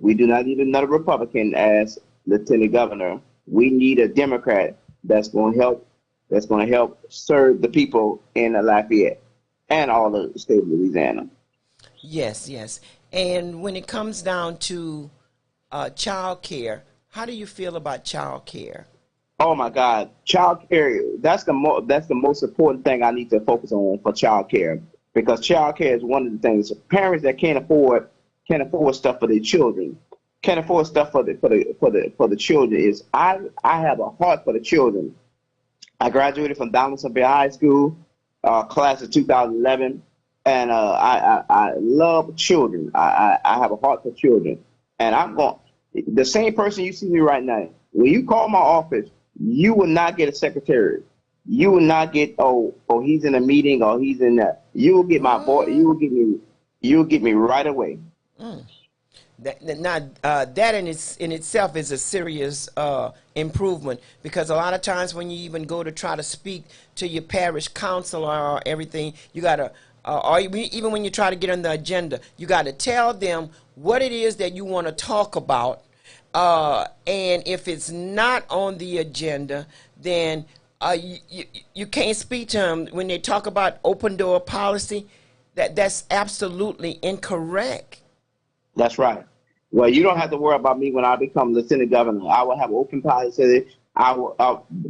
We do not need another Republican as lieutenant governor. We need a Democrat that's going to help. That's going to help serve the people in Lafayette and all the state of Louisiana. Yes, yes. And when it comes down to child care, how do you feel about child care? Oh my God, child care. That's the most important thing I need to focus on for child care, because child care is one of the things parents that can't afford stuff for their children, can't afford stuff for the children. I have a heart for the children. I graduated from Donaldsonville High School, class of 2011, and I love children. I have a heart for children, and I'm going. The same person you see me right now. When you call my office, you will not get a secretary. You will not get he's in a meeting or he's in that. You will get my boy. You will get me. You will get me right away. That in itself is a serious improvement, because a lot of times when you even go to try to speak to your parish council or everything, you gotta or even when you try to get on the agenda, you got to tell them what it is that you want to talk about. And if it's not on the agenda, then you can't speak to them. When they talk about open door policy, that's absolutely incorrect. That's right. Well, you don't have to worry about me when I become lieutenant governor. I will have open policy.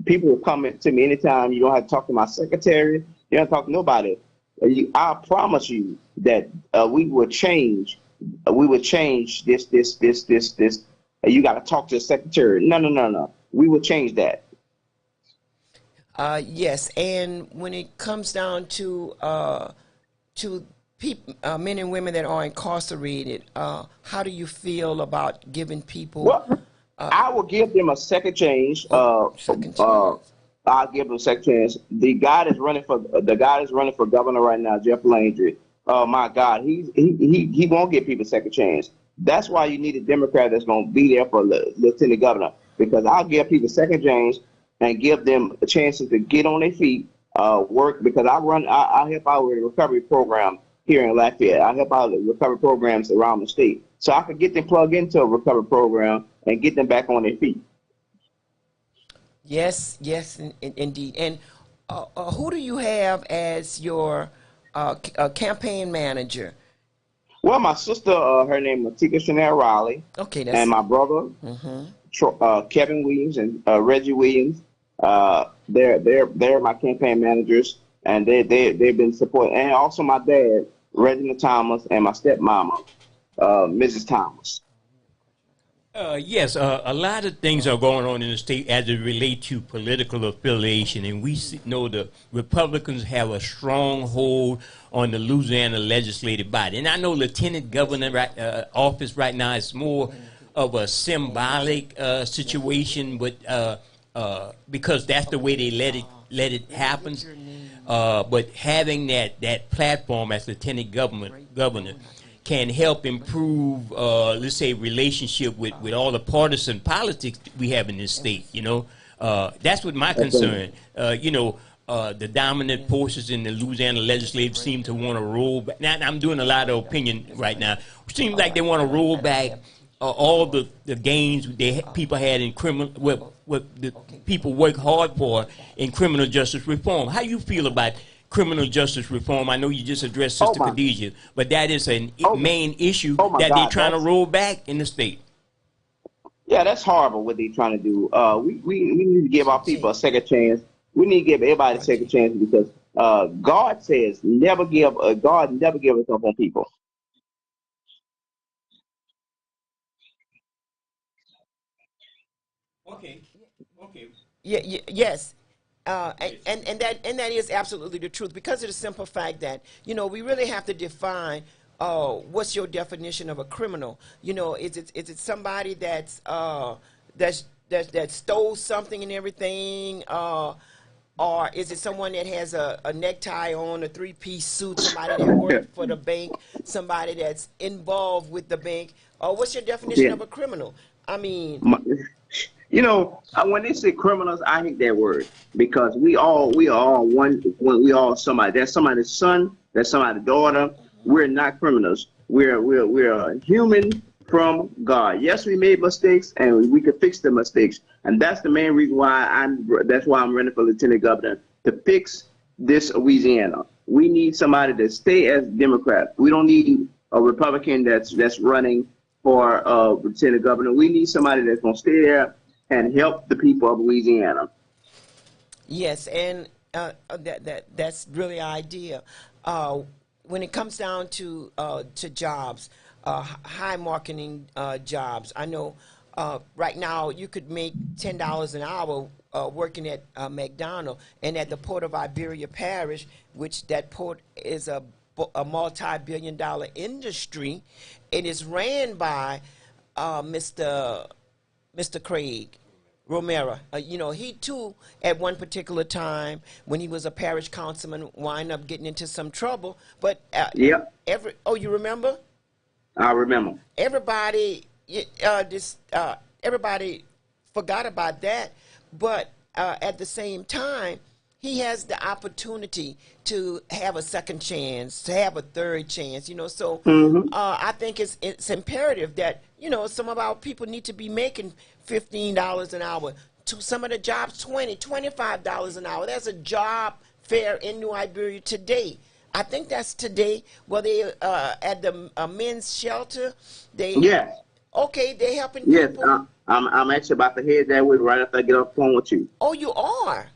People will come to me anytime. You don't have to talk to my secretary. You don't have to talk to nobody. I promise you that we will change. We will change this. You got to talk to the secretary. No. We will change that. Yes, and when it comes down to men and women that are incarcerated, how do you feel about giving people? Well, I will give them a second chance. Second chance. I'll give them a second chance. The guy that's running for governor right now, Jeff Landry. Oh my God, he won't give people a second chance. That's why you need a Democrat that's going to be there for lieutenant governor, because I'll give people a second chance and give them a chance to get on their feet, work, because I help out with a recovery program here in Lafayette. I help out with recovery programs around the state. So I could get them plugged into a recovery program and get them back on their feet. Yes, indeed. And who do you have as your campaign manager? Well, my sister, her name is Tika Chanel Riley. Okay, and my brother, Kevin Williams and Reggie Williams. They're my campaign managers, and they've been supporting. And also my dad, Reginald Thomas, and my stepmama, Mrs. Thomas. Yes, a lot of things are going on in the state as it relates to political affiliation, and we know the Republicans have a strong hold on the Louisiana legislative body. And I know Lieutenant Governor office right now is more of a symbolic situation, but because that's the way they let it happen. But having that platform as Lieutenant Governor can help improve, let's say, relationship with all the partisan politics we have in this state. That's what my concern. The dominant forces in the Louisiana legislature seem to want to roll back. Now, I'm doing a lot of opinion right now. It seems like they want to roll back all the gains people had in criminal, what the people work hard for in criminal justice reform. How you feel about criminal justice reform? I know you just addressed Sister Khadijah, but that is a main issue that they're trying to roll back in the state. Yeah, that's horrible what they're trying to do. We need to give our people a second chance. We need to give everybody a second chance, because God says God never give us up on people. Okay. Yes. And that is absolutely the truth, because of the simple fact that we really have to define what's your definition of a criminal. Is it somebody that stole something and everything, or is it someone that has a necktie on, a three-piece suit, somebody that worked for the bank, somebody that's involved with the bank? What's your definition of a criminal? I mean, when they say criminals, I hate that word, because we are all one. We all somebody. That's somebody's son. That's somebody's daughter. We're not criminals. We're human from God. Yes, we made mistakes, and we could fix the mistakes, and that's the main reason why I'm running for lieutenant governor, to fix this Louisiana. We need somebody to stay as Democrat. We don't need a Republican that's running for lieutenant governor. We need somebody that's going to stay there and help the people of Louisiana. Yes, and that's really an idea. When it comes down to jobs, high marketing jobs, I know right now you could make $10 an hour working at McDonald's, and at the Port of Iberia Parish, which that port is a multi-billion-dollar industry. It is ran by Mr. Craig Romero. You know, he too, at one particular time, when he was a parish councilman, wind up getting into some trouble. But you remember? I remember. Everybody forgot about that, but at the same time, he has the opportunity to have a second chance, to have a third chance, you know. So I think it's imperative that, you know, some of our people need to be making $15 an hour. To some of the jobs, $25 an hour. There's a job fair in New Iberia today. I think that's today. Well, they at the men's shelter. Okay, they're helping people. Yes, I'm actually about to head that way right after I get off the phone with you. Oh, you are?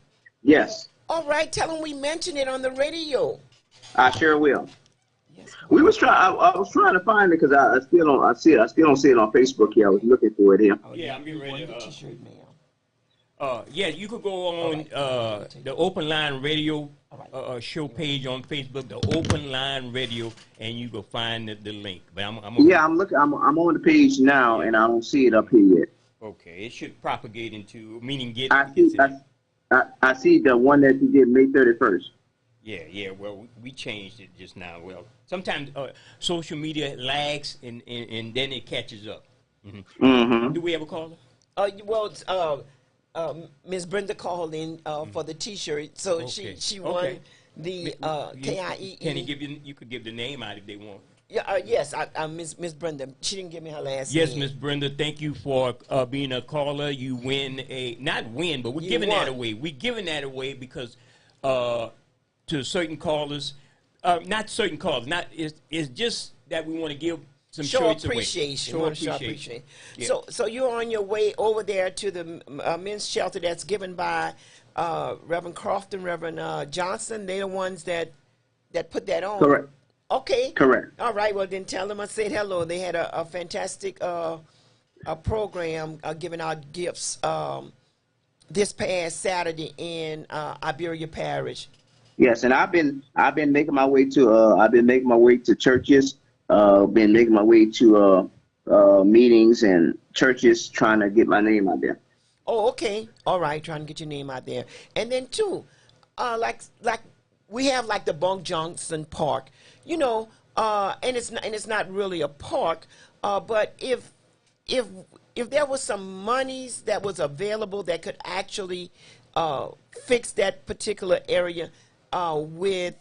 Yes. All right, tell them we mentioned it on the radio. I sure will. Yes. We was trying. I was trying to find it because I still don't see it. I still don't see it on Facebook here. I was looking for it here. Oh, yeah, I'm getting ready to. T-shirt Yeah, you could go on the Open Line Radio show page on Facebook, the Open Line Radio, and you can find the link. But I'm looking. I'm on the page now, and I don't see it up here yet. Okay, it should propagate into I see the one that you did May 31st. Yeah. Well, we changed it just now. Well, sometimes social media lags and then it catches up. Do we have a caller? Ms. Brenda called in for the T-shirt, so she won the KIEE. Can he give you? You could give the name out if they want. Yeah, yes, Miss Brenda. She didn't give me her last name. Yes, Miss Brenda, thank you for being a caller. You win but we're giving that away. We're giving that away because to certain callers, not certain callers. It's just that we want to give some shirts away. Show appreciation. Yeah. So you're on your way over there to the men's shelter that's given by Reverend Crofton, Reverend Johnson. They're the ones that put that on. Correct. Okay. Correct. All right. Well, then tell them I said hello. They had a fantastic program giving out gifts this past Saturday in Iberia Parish. Yes, and I've been making my way to churches. Been making my way to meetings and churches, trying to get my name out there. Oh, okay. All right. Trying to get your name out there. And then too, like we have like the Bunk Johnson Park. You know, and it's not really a park, but if there was some monies that was available that could actually fix that particular area with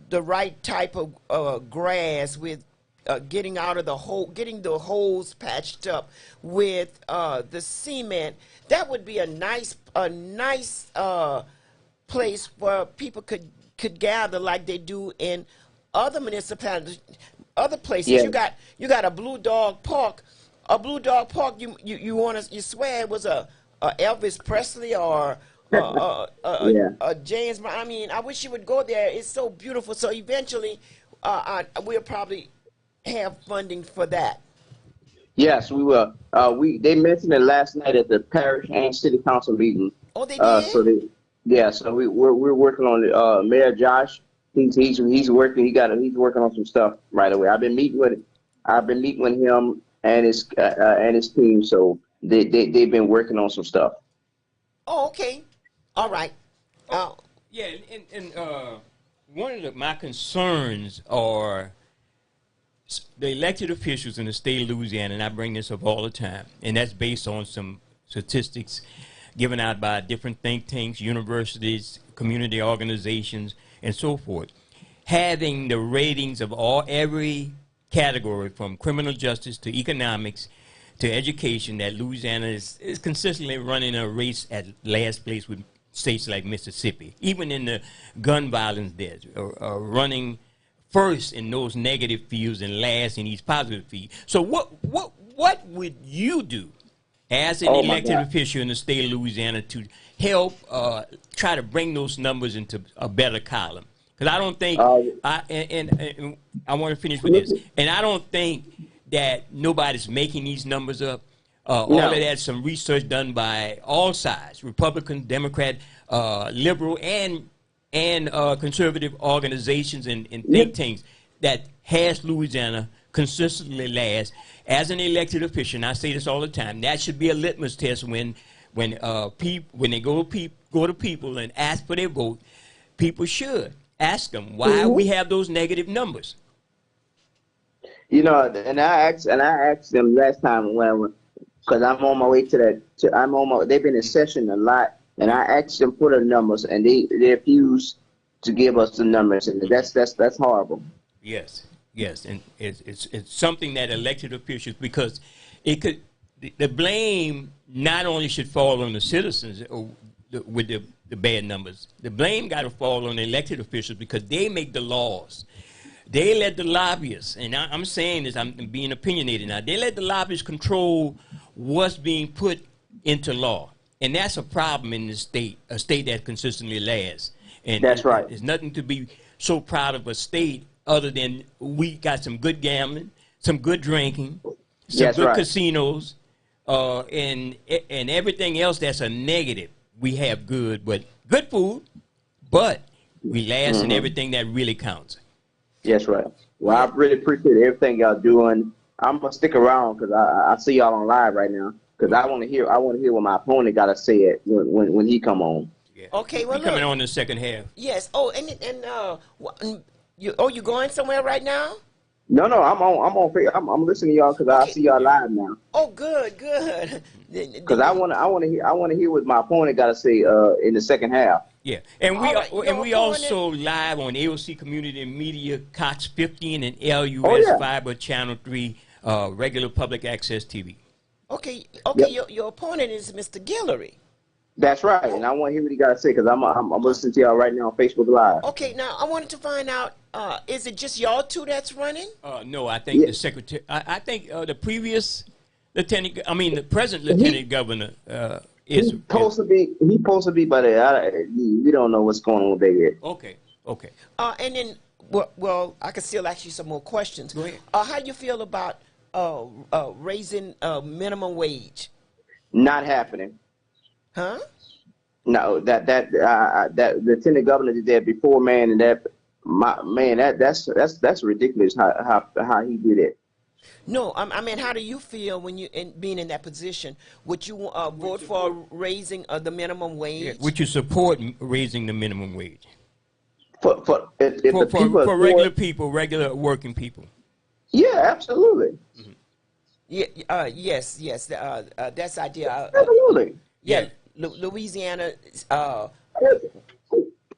the right type of grass, with getting out of the hole, getting the holes patched up with the cement, that would be a nice place where people could gather like they do in other municipalities, other places. Yeah. You got a Blue Dog Park. A Blue Dog Park. You swear it was a Elvis Presley or a James. I mean, I wish you would go there. It's so beautiful. So eventually, we'll probably have funding for that. Yes, we will. They mentioned it last night at the parish and city council meeting. Oh, they did. So we're working on it. Mayor Josh, he's working. He's working on some stuff right away. I've been meeting with him and his team. So they've been working on some stuff. Oh, okay, all right. Yeah, and one of my concerns are the elected officials in the state of Louisiana, and I bring this up all the time, and that's based on some statistics given out by different think tanks, universities, community organizations, and so forth, having the ratings of every category from criminal justice to economics to education that Louisiana is consistently running a race at last place with states like Mississippi. Even in the gun violence deaths, running first in those negative fields and last in these positive fields. So what would you do as an elected official in the state of Louisiana to help try to bring those numbers into a better column? Because I don't think, and I want to finish with this, and I don't think that nobody's making these numbers up. All of that, some research done by all sides, Republican, Democrat, liberal, and conservative organizations and think tanks that has Louisiana consistently last. As an elected official, and I say this all the time, that should be a litmus test when they go to people and ask for their vote. People should ask them why we have those negative numbers. You know, and I asked them last time because I'm on my way to that. They've been in session a lot, and I asked them for the numbers, and they refused to give us the numbers, and that's horrible. Yes, and it's something that elected officials, because the blame not only should fall on the citizens with the bad numbers. The blame got to fall on the elected officials because they make the laws. They let the lobbyists, and I'm saying this, I'm being opinionated now, they let the lobbyists control what's being put into law. And that's a problem in this state, a state that consistently lasts. And that's right. There's nothing to be so proud of a state other than we got some good gambling, some good drinking, some good casinos, and everything else that's a negative. We have good food, but we last in everything that really counts. Yes, right. Well, I really appreciate everything y'all doing. I'm gonna stick around because I see y'all on live right now because I want to hear what my opponent got to say it when he come on. Yeah. Okay, well, coming on in the second half. Yes. Oh, and you going somewhere right now? No, I'm listening to y'all because I see y'all live now. Oh, good. Because I want to hear what my opponent got to say in the second half. Yeah, and we also live on AOC Community Media, Cox 15 and LUS Fiber Channel 3, regular public access TV. Okay. Your opponent is Mr. Guillory. That's right, and I want to hear what he got to say because I'm listening to y'all right now on Facebook Live. Okay, now I wanted to find out, is it just y'all two that's running? No, I think the secretary. I think the previous the present lieutenant governor is supposed to be. He's supposed to be, but we don't know what's going on there yet. Okay. And then, well, I can still ask you some more questions. Go ahead. How do you feel about raising minimum wage? Not happening. Huh? No, that lieutenant governor did that before, man, and that's ridiculous how he did it. No, I mean, how do you feel when being in that position? Would you vote for raising the minimum wage? Yeah. Would you support raising the minimum wage for regular people, regular working people? Yeah, absolutely. Mm-hmm. Yeah. Yes. That's the idea. Absolutely. Yeah. Louisiana.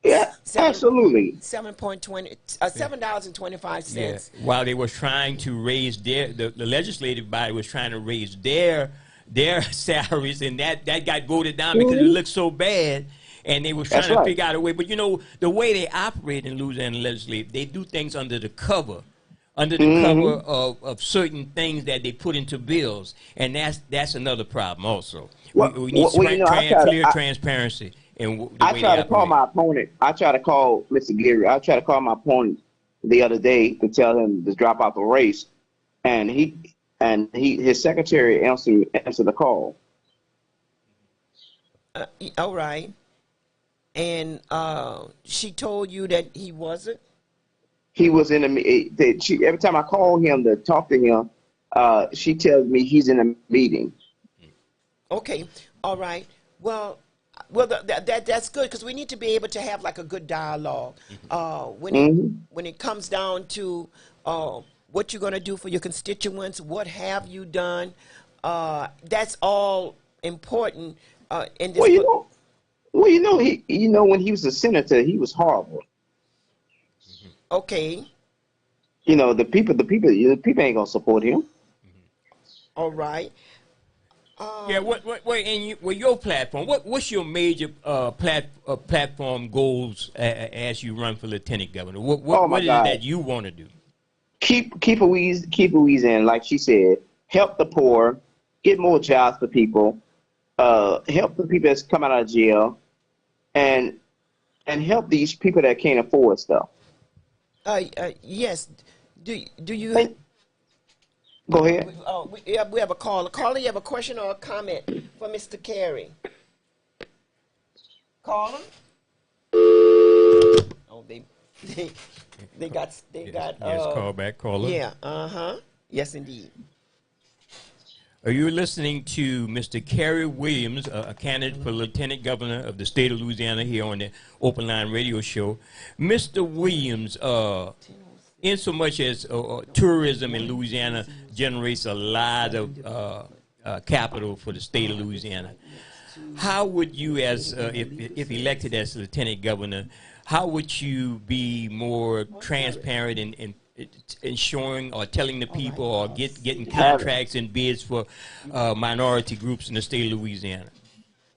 Yeah, absolutely. $7.25. Yeah. While they were trying to raise the legislative body was trying to raise their salaries, and that got voted down because it looked so bad, and they were trying to figure out a way. But the way they operate in Louisiana legislature, they do things under the cover of certain things that they put into bills, and that's another problem also. We need clear transparency. I try to call my opponent. I try to call Mr. Geary. I try to call my opponent the other day to tell him to drop out the race, and his secretary answered the call. All right, and she told you that he wasn't. He was in every time I call him to talk to him, she tells me he's in a meeting. Okay, all right. Well, that's good because we need to be able to have like a good dialogue. When it comes down to what you're going to do for your constituents, what have you done? That's all important. In this when he was a senator, he was horrible. Okay. the people ain't gonna support him. All right. Yeah, well, your platform. What's your major platform goals as you run for lieutenant governor? Oh my What is it God. that you want to do? Keep Louisiana, like she said, help the poor, get more jobs for people, help the people that's come out of jail, and help these people that can't afford stuff. Yes. Do you? Hey, go ahead. We have a caller. Caller, you have a question or a comment for Mr. Carey? Caller. Oh, they got. Yes, call back, caller. Yeah. Yes, indeed. Are you listening to Mr. Kerry Williams, a candidate for lieutenant governor of the state of Louisiana, here on the Open Line Radio Show? Mr. Williams, in so much as tourism in Louisiana generates a lot of capital for the state of Louisiana, how would you, as if elected as lieutenant governor, how would you be more transparent in ensuring or telling the people or getting contracts and bids for minority groups in the state of Louisiana?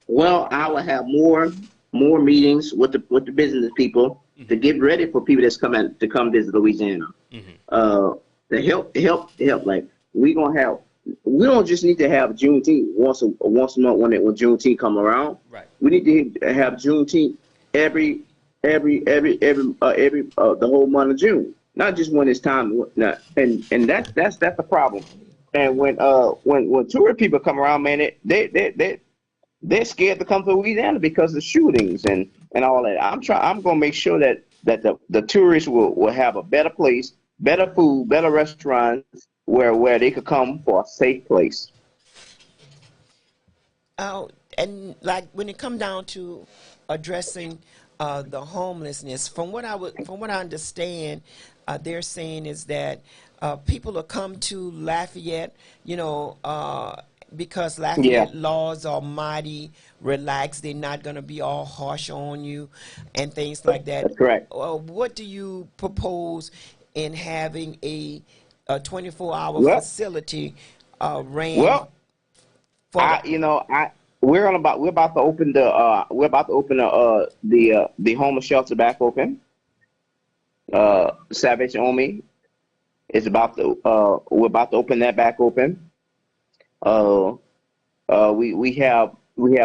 Well, I will have more meetings with the business people to get ready for people that's coming to come visit Louisiana. To help. Like we don't just need to have Juneteenth once a month when Juneteenth come around. Right. We need to have Juneteenth every the whole month of June, not just when it's time. And that's the problem. And when tourist people come around, man, they're scared to come to Louisiana because of shootings and all that. I'm gonna make sure that the tourists will have a better place, better food, better restaurants where they could come for a safe place. And like when it comes down to addressing the homelessness, from what I understand, they're saying is that people will come to Lafayette, because Lafayette laws are mighty relaxed. They're not going to be all harsh on you and things like that. That's correct. What do you propose in having a 24-hour facility ran? Well, we're about to open the homeless shelter back open. Salvation Army is we're about to open that back open. We have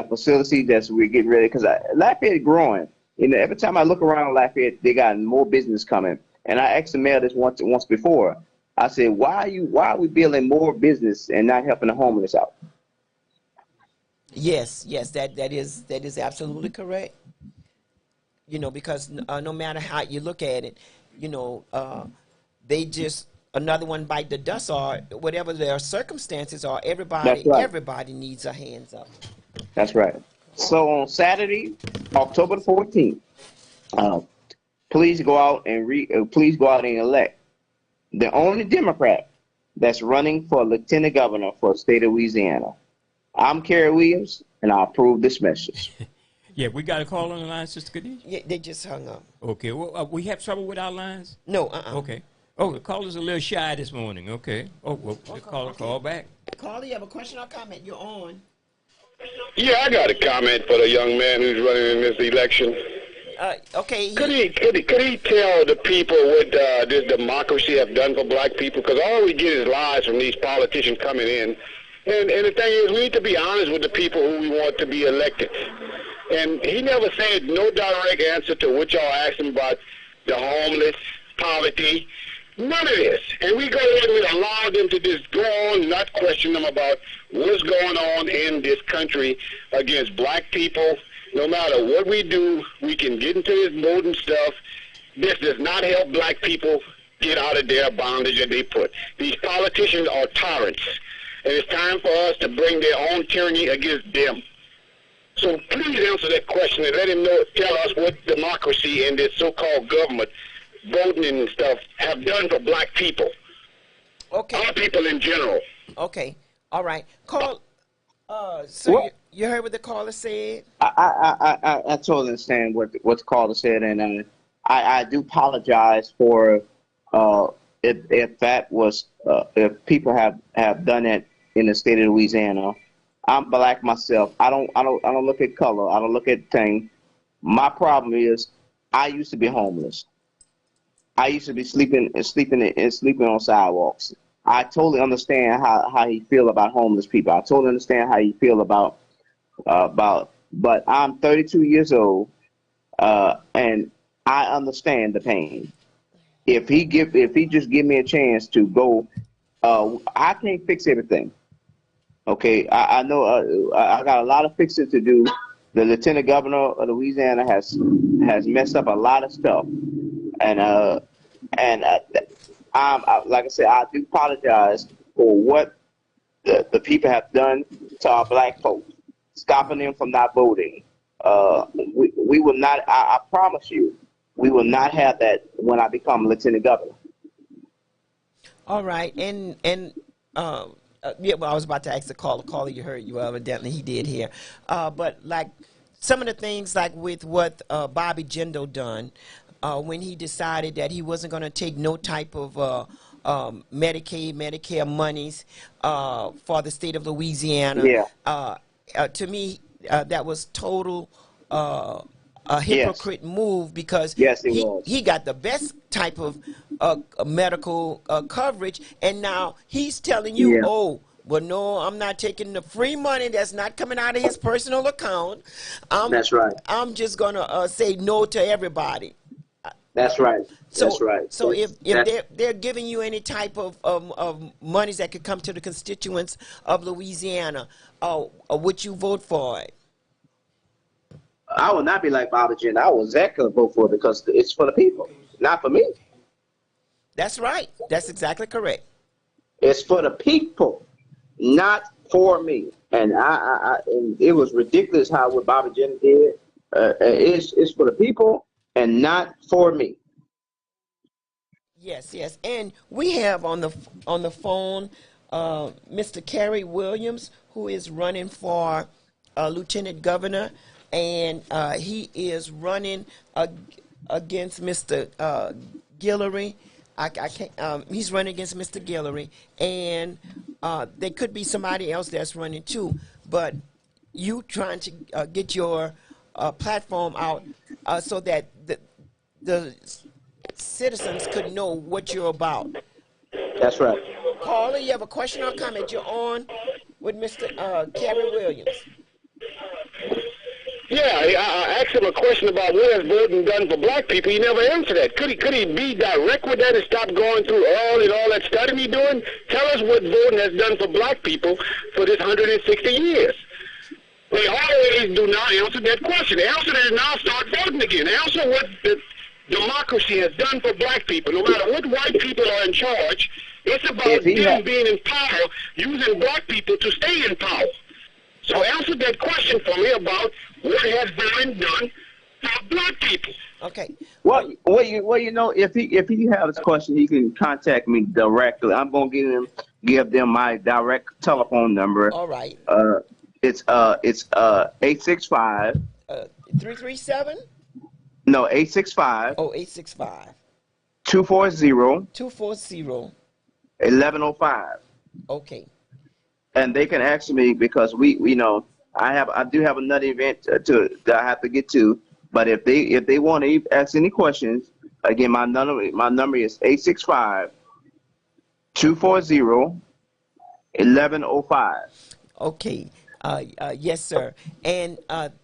facilities that we're getting ready because Lafayette is growing. Every time I look around Lafayette, they got more business coming. And I asked the mayor this once before. I said, why are we building more business and not helping the homeless out? Yes, that is absolutely correct. Because no matter how you look at it, they just another one bite the dust, or whatever their circumstances are. Everybody needs a hands up. That's right. So on Saturday, October 14th, please go out and elect the only Democrat that's running for lieutenant governor for the state of Louisiana. I'm Kerry Williams, and I approve this message. Yeah, we got a call on the line, Sister Khadijah? Yeah, they just hung up. Okay, well, we have trouble with our lines? No, Okay. Oh, the caller's a little shy this morning. Okay. Oh, well, the caller call back. Caller, you have a question or comment? You're on. Yeah, I got a comment for the young man who's running in this election. Okay. Could he tell the people what this democracy have done for black people? Because all we get is lies from these politicians coming in. And the thing is, we need to be honest with the people who we want to be elected. And he never said no direct answer to what y'all asked him about the homeless, poverty, none of this. And we go ahead and we allow them to just go on, not question them about what's going on in this country against black people. No matter what we do, we can get into this mode and stuff. This does not help black people get out of their bondage that they put. These politicians are tyrants. And it's time for us to bring their own tyranny against them. So please answer that question and let him tell us what democracy and this so-called government, voting and stuff, have done for black people. Okay. Our people in general. Okay. All right. So you heard what the caller said? I totally understand what the caller said, and I do apologize for if that was if people have done it in the state of Louisiana, I'm black myself. I don't look at color. I don't look at things. My problem is I used to be homeless. I used to be sleeping on sidewalks. I totally understand how he feel about homeless people. I totally understand how he feel about. But I'm 32 years old, and I understand the pain. If he just give me a chance to go, I can't fix everything. Okay, I know I got a lot of fixing to do. The lieutenant governor of Louisiana has messed up a lot of stuff, and like I said, I do apologize for what the people have done to our black folks, stopping them from not voting. We will not. I promise you, we will not have that when I become lieutenant governor. All right, and yeah, well, I was about to ask the caller. Caller, you heard you evidently he did here, but like some of the things like with what Bobby Jindal done when he decided that he wasn't going to take no type of Medicaid, Medicare monies for the state of Louisiana. Yeah. To me, that was total a Yes. hypocrite move because Yes, it was. he got the best type of medical coverage, and now he's telling you, Yeah. oh, well, no, I'm not taking the free money that's not coming out of his personal account. That's right. I'm just gonna say no to everybody. That's right. So, That's right. so if That- they're giving you any type of monies that could come to the constituents of Louisiana, would you vote for it? I will not be like Bobby Jindal. I will exactly vote for it because it's for the people, not for me. That's right. That's exactly correct. It's for the people, not for me. And and it was ridiculous how what Bobby Jindal did. It's for the people and not for me. Yes, yes. And we have on the phone Mr. Kerry Williams, who is running for lieutenant governor, and he is running against Mr. Guillory. I can't. He's running against Mr. Guillory, and there could be somebody else that's running too. But you trying to get your platform out so that the citizens could know what you're about. That's right. Caller, you have a question or comment? You're on with Mr. Kerry Williams. Yeah, I asked him a question about what has voting done for black people. He never answered that. Could he be direct with that and stop going through all that studying he doing? Tell us what voting has done for black people for this 160 years. They always do not answer that question. Answer that and now start voting again. Answer what the democracy has done for black people. No matter what white people are in charge, it's about If he them had- being in power, using black people to stay in power. So answer that question for me about what has been done for black people. Okay. Well, you know, if he has a question, he can contact me directly. I'm gonna give them my direct telephone number. All right. It's 865 337? no 865 Oh, 865 240 240. 1105, Okay. and they can ask me because we know I do have another event that I have to get to. But if they want to ask any questions, again, my number is 865 240 1105. Okay. Yes, sir. And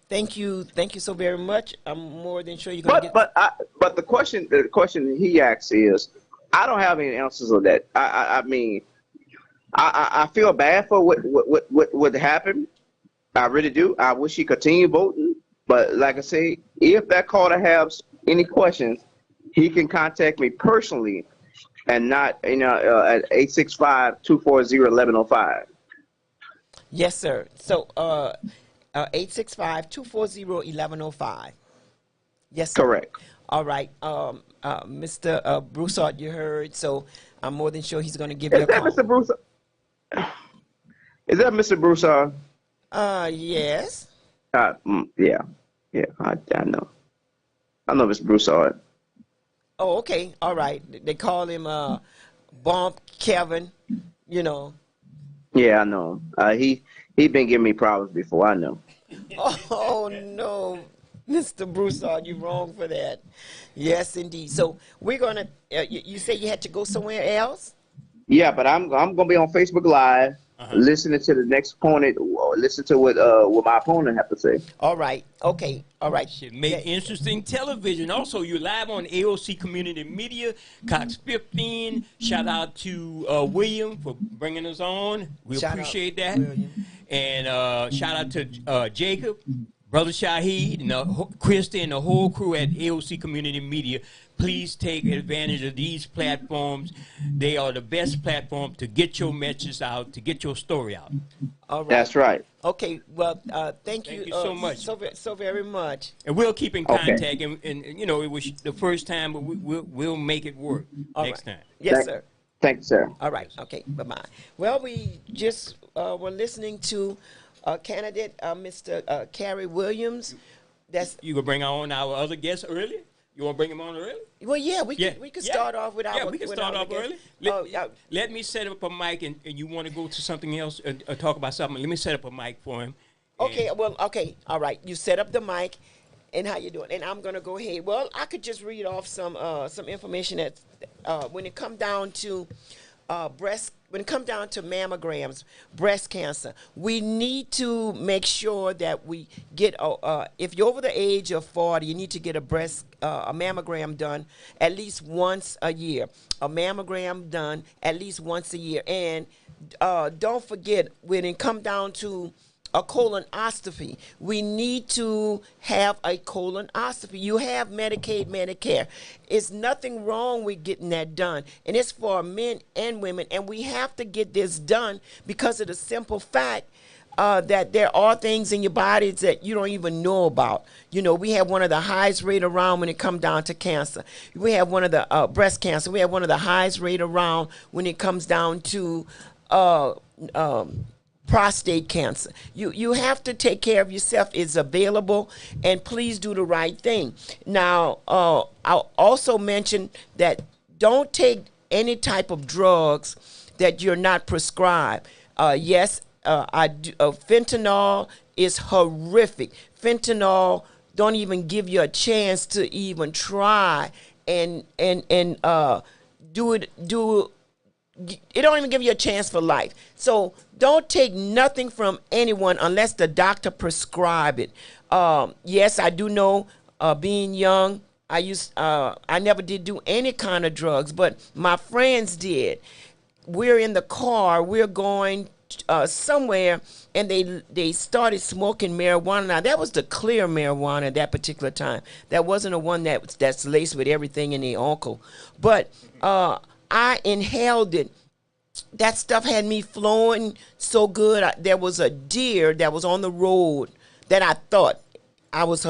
thank you so very much. I'm more than sure you're going to get. But the question he asks is, I don't have any answers on that. I mean, I feel bad for what happened. I really do. I wish he continued voting. But like I say, if that caller has any questions, he can contact me personally, and not at 865 240 1105. Yes, sir. So 865 240 1105. Yes, sir. Correct. All right. Mr. Broussard, you heard. So I'm more than sure he's going to give you Is a that call. Mr. Broussard? Is that Mr. Broussard? Yes. Yeah. I know. I know Mr. Broussard. Oh, okay. All right. They call him bump Kevin, you know. Yeah, I know. He been giving me problems before. I know. Oh no, Mr. Broussard, you wrong for that. Yes, indeed. So we're gonna. You say you had to go somewhere else? Yeah, but I'm gonna be on Facebook Live, Uh-huh. listening to the next opponent, or listen to what my opponent have to say. All right. Okay. All right. Should Yeah. make interesting television. Also, you're live on AOC Community Media, Cox 15. Shout out to William for bringing us on. We Shout out, appreciate that. William. And shout out to Jacob, Brother Shahid, and Christy, and the whole crew at AOC Community Media. Please take advantage of these platforms. They are the best platform to get your message out, to get your story out. All right. That's right. Okay. Well, thank you, Thank you so much. so very much. And we'll keep in Okay. contact. And you know, it was the first time, but we'll make it work All next right. time. Yes, Thank- sir. Thank you, sir. All right. Okay. Bye bye. Well, we just were listening to candidate Mr. Carey Williams. That's You gonna bring on our other guests early? You want to bring them on early? well, yeah. We Yeah. could Yeah. start off with our. Yeah, we can with start our off guest. early. Oh, yeah. Let me set up a mic, and you want to go to something else or talk about something. Let me set up a mic for him. Okay. And- Well. Okay. All right. You set up the mic, and how you doing? And I'm gonna go ahead. Well, I could just read off some information that when it come down to when it comes down to mammograms, breast cancer, we need to make sure that we get, if you're over the age of 40, you need to get a mammogram done at least once a year. A mammogram done at least once a year. And don't forget, when it comes down to a colonoscopy, we need to have a colonoscopy. You have Medicaid, Medicare. It's nothing wrong with getting that done. And it's for men and women. And we have to get this done because of the simple fact that there are things in your bodies that you don't even know about. You know, we have one of the highest rate around when it comes down to cancer. We have one of the breast cancer. We have one of the highest rate around when it comes down to prostate cancer. You have to take care of yourself. It's available, and please do the right thing. Now, I'll also mention that don't take any type of drugs that you're not prescribed. Yes, fentanyl is horrific. Fentanyl don't even give you a chance to even try and do it. It don't even give you a chance for life. So don't take nothing from anyone unless the doctor prescribe it. Yes, I do know, being young, I never did do any kind of drugs, but my friends did. We're in the car, we're going somewhere, and they started smoking marijuana. Now, that was the clear marijuana at that particular time. That wasn't the one that's laced with everything in the uncle. But I inhaled it. That stuff had me flowing so good. There was a deer that was on the road that I thought I was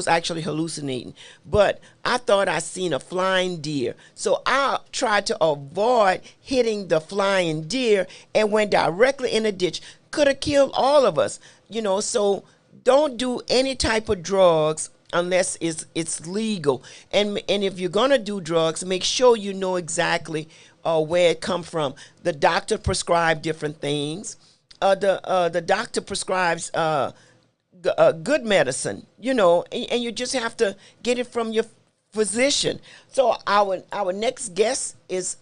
actually hallucinating, but I thought I seen a flying deer. So I tried to avoid hitting the flying deer and went directly in a ditch. Could have killed all of us, you know. So don't do any type of drugs unless it's legal. And if you're gonna do drugs, make sure you know exactly where it come from. The doctor prescribes different things. The doctor prescribes good medicine, you know, and you just have to get it from your physician. So our next guest is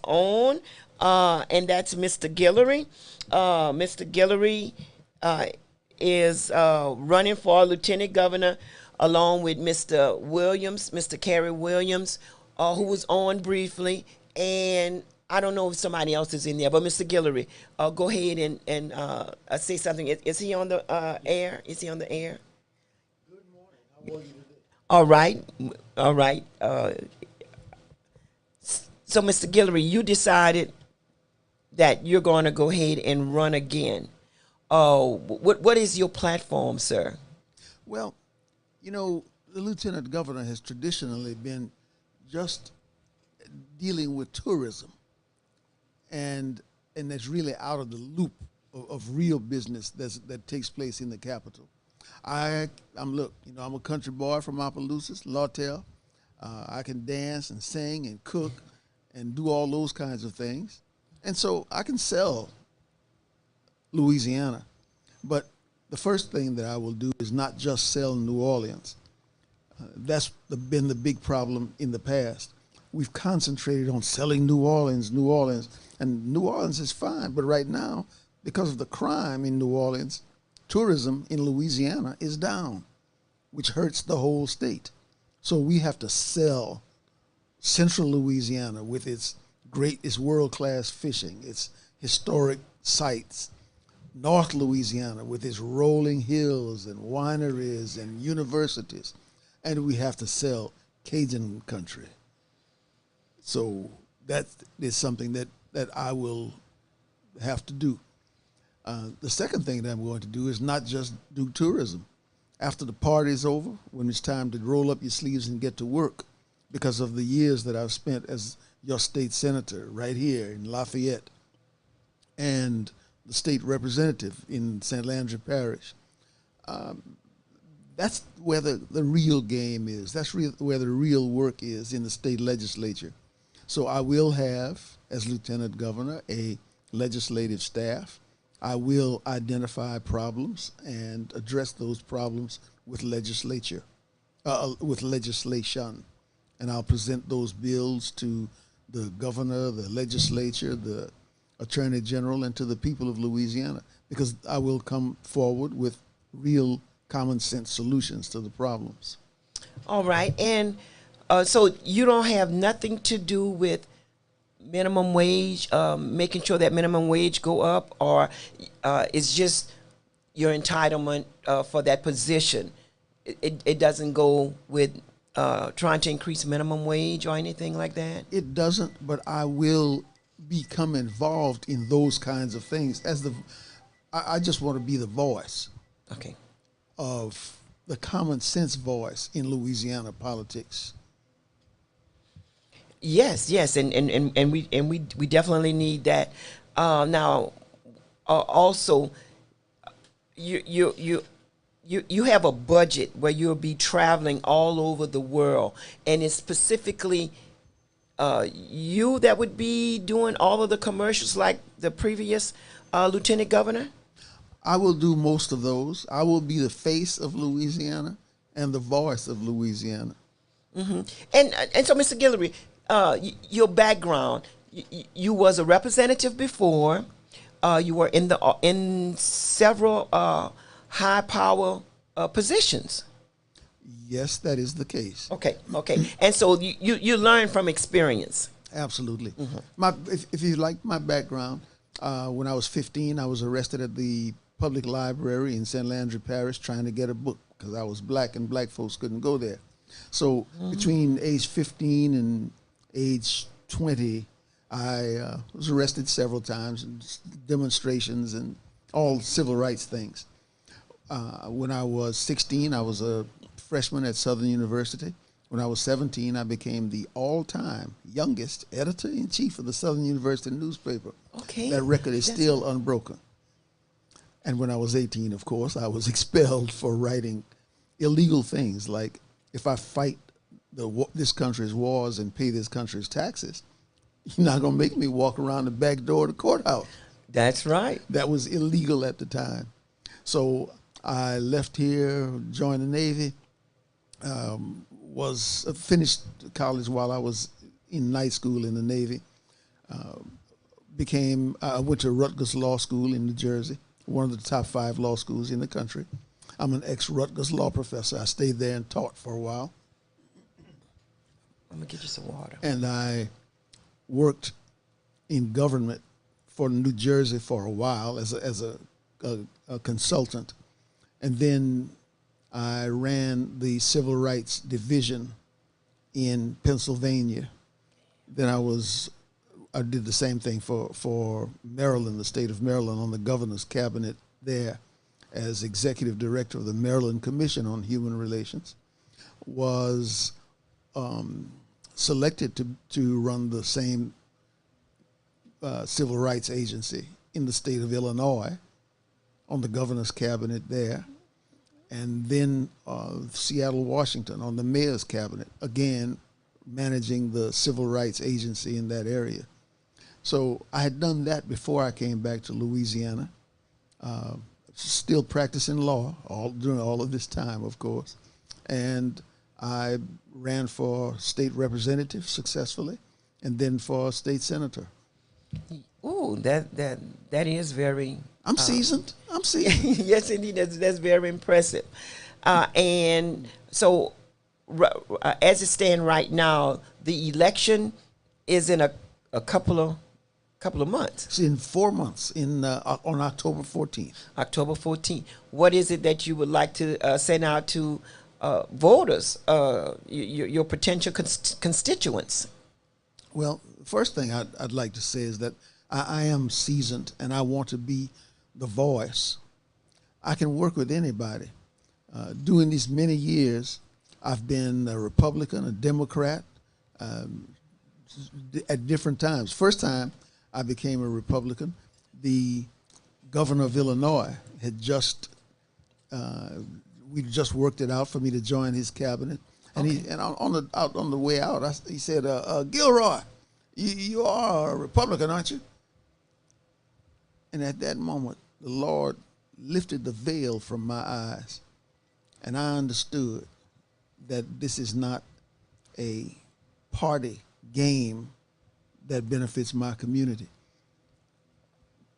on, and that's Mr. Guillory. Mr. Guillory is running for lieutenant governor along with Mr. Williams, Mr. Carey Williams, who was on briefly. And I don't know if somebody else is in there, but Mr. Guillory, go ahead and say something. Is he on the air? Is he on the air? Good morning. How are you today? All right. All right. So, Mr. Guillory, you decided that you're going to go ahead and run again. What is your platform, sir? Well, you know, the lieutenant governor has traditionally been just dealing with tourism, and that's really out of the loop of real business that takes place in the capital. I'm a country boy from Opelousas, Lawtell. I can dance and sing and cook and do all those kinds of things. And so I can sell Louisiana. But the first thing that I will do is not just sell New Orleans. That's been the big problem in the past. We've concentrated on selling New Orleans, and New Orleans is fine. But right now, because of the crime in New Orleans, tourism in Louisiana is down, which hurts the whole state. So we have to sell central Louisiana with its world-class fishing, its historic sites, North Louisiana with its rolling hills and wineries and universities, and we have to sell Cajun country. So that is something that I will have to do. The second thing that I'm going to do is not just do tourism. After the party's over, when it's time to roll up your sleeves and get to work, because of the years that I've spent as your state senator right here in Lafayette and the state representative in St. Landry Parish, that's where the real game is. That's where the real work is in the state legislature. So I will have, as lieutenant governor, a legislative staff. I will identify problems and address those problems with legislation. And I'll present those bills to the governor, the legislature, the attorney general, and to the people of Louisiana, because I will come forward with real common sense solutions to the problems. All right. And so you don't have nothing to do with minimum wage, making sure that minimum wage go up, or it's just your entitlement for that position? It doesn't go with trying to increase minimum wage or anything like that? It doesn't, but I will become involved in those kinds of things. I just want to be the voice of the common sense voice in Louisiana politics. Yes, and we definitely need that. Now, also, you have a budget where you'll be traveling all over the world, and it's specifically you that would be doing all of the commercials like the previous lieutenant governor? I will do most of those. I will be the face of Louisiana and the voice of Louisiana. Mm-hmm. And so, Mr. Guillory, your background, you was a representative before. You were in several high power positions. Yes, that is the case. Okay. And so you learn from experience. Absolutely. Mm-hmm. If you like my background, when I was 15, I was arrested at the public library in St. Landry Parish trying to get a book because I was black and black folks couldn't go there. So between age 15 and age 20, I was arrested several times in demonstrations and all civil rights things. When I was 16, I was a freshman at Southern University. When I was 17, I became the all-time youngest editor-in-chief of the Southern University newspaper. Okay. That record is still unbroken. And when I was 18, of course, I was expelled for writing illegal things like, if I fight this country's wars and pay this country's taxes, you're not going to make me walk around the back door of the courthouse. That's right. That was illegal at the time. So I left here, joined the Navy, finished college while I was in night school in the Navy. I went to Rutgers Law School in New Jersey, one of the top 5 law schools in the country. I'm an ex-Rutgers law professor. I stayed there and taught for a while. I'm going to get you some water. And I worked in government for New Jersey for a while as a consultant. And then I ran the Civil Rights Division in Pennsylvania. Then I did the same thing for Maryland, the state of Maryland, on the governor's cabinet there as executive director of the Maryland Commission on Human Relations. Was selected to run the same civil rights agency in the state of Illinois on the governor's cabinet there. And then Seattle, Washington on the mayor's cabinet, again, managing the civil rights agency in that area. So I had done that before I came back to Louisiana. Still practicing law during all of this time, of course. And I ran for state representative successfully, and then for state senator. Ooh, that is very. I'm seasoned. I'm seasoned. Yes, indeed, that's very impressive. And so, as it stands right now, the election is in a couple of months. It's in 4 months, on October 14th. October 14th. What is it that you would like to send out to voters, your potential constituents? Well, first thing I'd like to say is that I am seasoned, and I want to be the voice. I can work with anybody. During these many years, I've been a Republican, a Democrat, at different times. First time I became a Republican, the governor of Illinois had we just worked it out for me to join his cabinet. And Okay. on the way out, he said, Gilroy, you are a Republican, aren't you? And at that moment, the Lord lifted the veil from my eyes, and I understood that this is not a party game that benefits my community.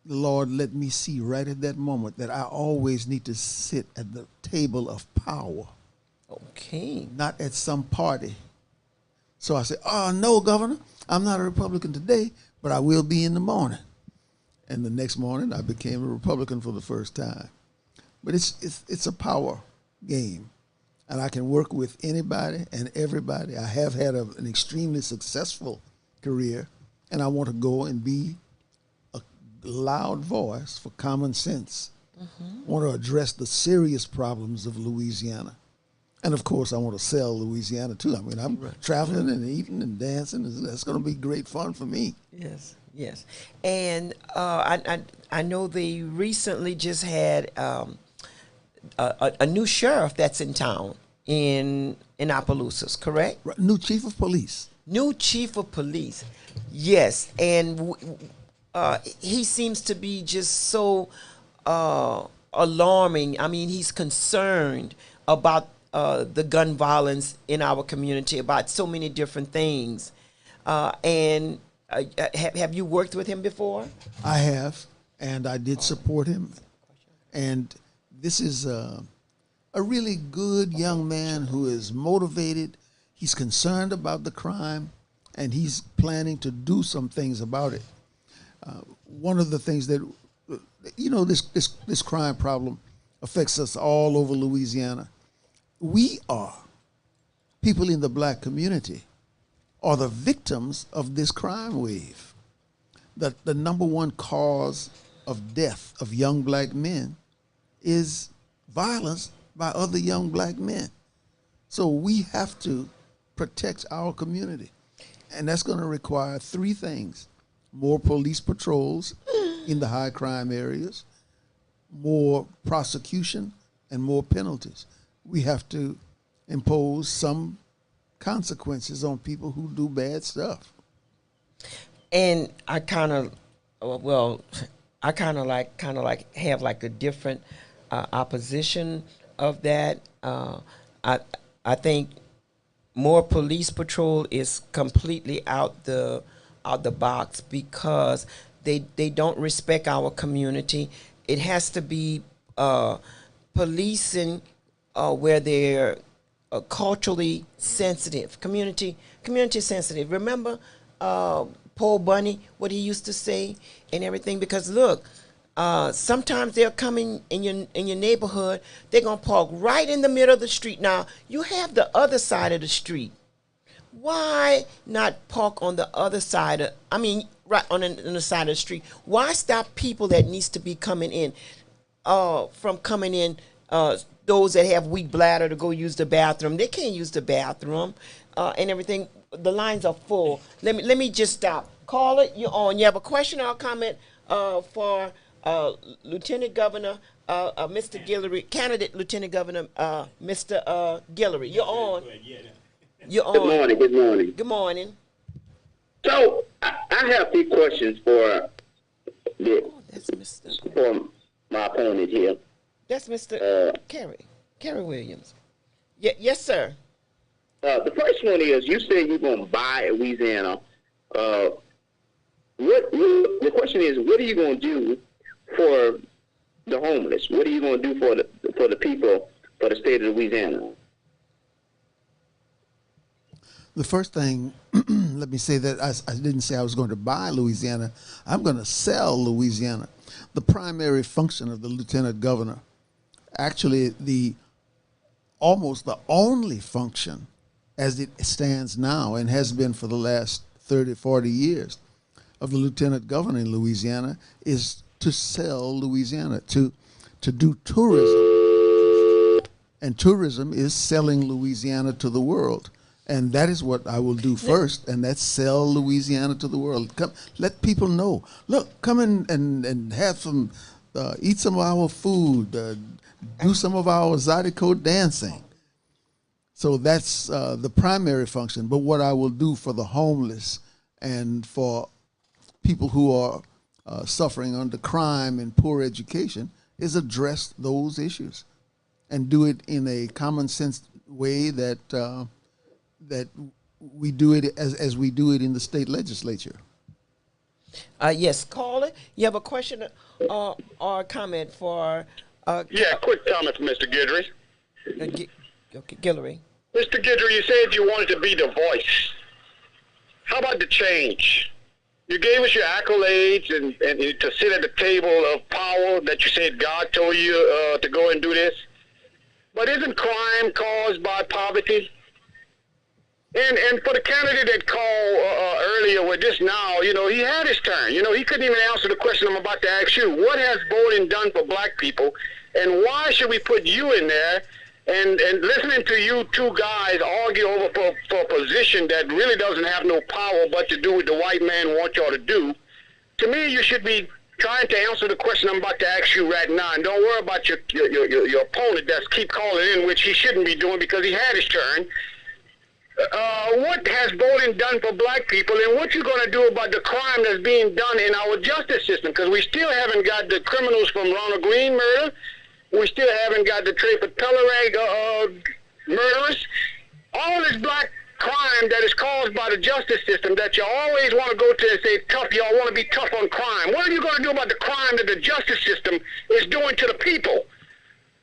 The Lord let me see right at that moment that I always need to sit at the table of power, Okay. not at some party. So I said, oh, no, Governor, I'm not a Republican today, but I will be in the morning. And the next morning, I became a Republican for the first time. But it's a power game, and I can work with anybody and everybody. I have had an extremely successful career, and I want to go and be a loud voice for common sense. I want to address the serious problems of Louisiana. And of course, I want to sell Louisiana too. I mean, I'm traveling and eating and dancing. That's going to be great fun for me. Yes, yes. And I know they recently just had a new sheriff that's in town in Opelousas, correct? Right. New chief of police. New chief of police, yes. And he seems to be just so alarming. I mean, he's concerned about the gun violence in our community, about so many different things. And have you worked with him before? I have, and I did support him. And this is a really good young man who is motivated. He's concerned about the crime, and he's planning to do some things about it. One of the things that, this crime problem affects us all over Louisiana. We are, people in the black community, are the victims of this crime wave. The number one cause of death of young black men is violence by other young black men. So we have to protect our community. And that's going to require three things: more police patrols in the high crime areas, more prosecution, and more penalties. We have to impose some consequences on people who do bad stuff. And I kind of have like a different opposition of that. I think more police patrol is completely out the box because they don't respect our community. It has to be policing where they're culturally sensitive, community sensitive. Remember Paul Bunny, what he used to say and everything? Because look, sometimes they're coming in your neighborhood. They're gonna park right in the middle of the street. Now you have the other side of the street. Why not park on the other side right on the side of the street? Why stop people that needs to be coming in from coming in? Those that have weak bladder to go use the bathroom, they can't use the bathroom and everything. The lines are full. Let me just stop. Caller, you're on. You have a question or a comment for Lieutenant Governor Mr. Guillory, candidate Lieutenant Governor Mr. Guillory. You're on. You're on. Good morning. Good morning. Good morning. So I have a few questions for That's Mr. for my opponent here. That's Mr. Kerry Williams. Yes, sir. The first one is you said you're going to buy Louisiana. The question is, what are you going to do for the homeless? What are you going to do for the people for the state of Louisiana? The first thing, let me say that I didn't say I was going to buy Louisiana. I'm going to sell Louisiana. The primary function of the lieutenant governor, actually almost the only function as it stands now and has been for the last 30, 40 years of the lieutenant governor in Louisiana, is to sell Louisiana, to do tourism. And tourism is selling Louisiana to the world. And that is what I will do first, and that's sell Louisiana to the world. Come, let people know. Look, come in and have some, eat some of our food, do some of our Zydeco dancing. So that's the primary function. But what I will do for the homeless and for people who are suffering under crime and poor education is address those issues and do it in a common sense way that that we do it as we do it in the state legislature. Yes, caller, you have a question or a comment for? Quick comment from Mr. Guidry. Okay, Guillory. Mr. Guidry, you said you wanted to be the voice. How about the change? You gave us your accolades and to sit at the table of power that you said God told you to go and do this. But isn't crime caused by poverty? And for the candidate that called earlier with this now, he had his turn. He couldn't even answer the question I'm about to ask you. What has Bowdoin done for black people, and why should we put you in there? And listening to you two guys argue over for a position that really doesn't have no power but to do what the white man wants y'all to do, to me, you should be trying to answer the question I'm about to ask you right now. And don't worry about your opponent that's keep calling in, which he shouldn't be doing because he had his turn. What has Bowdoin done for black people, and what you going to do about the crime that's being done in our justice system? Because we still haven't got the criminals from Ronald Green murder. We still haven't got the Trayford Pellerag murderers. All this black crime that is caused by the justice system that you always want to go to and say tough, y'all want to be tough on crime. What are you going to do about the crime that the justice system is doing to the people?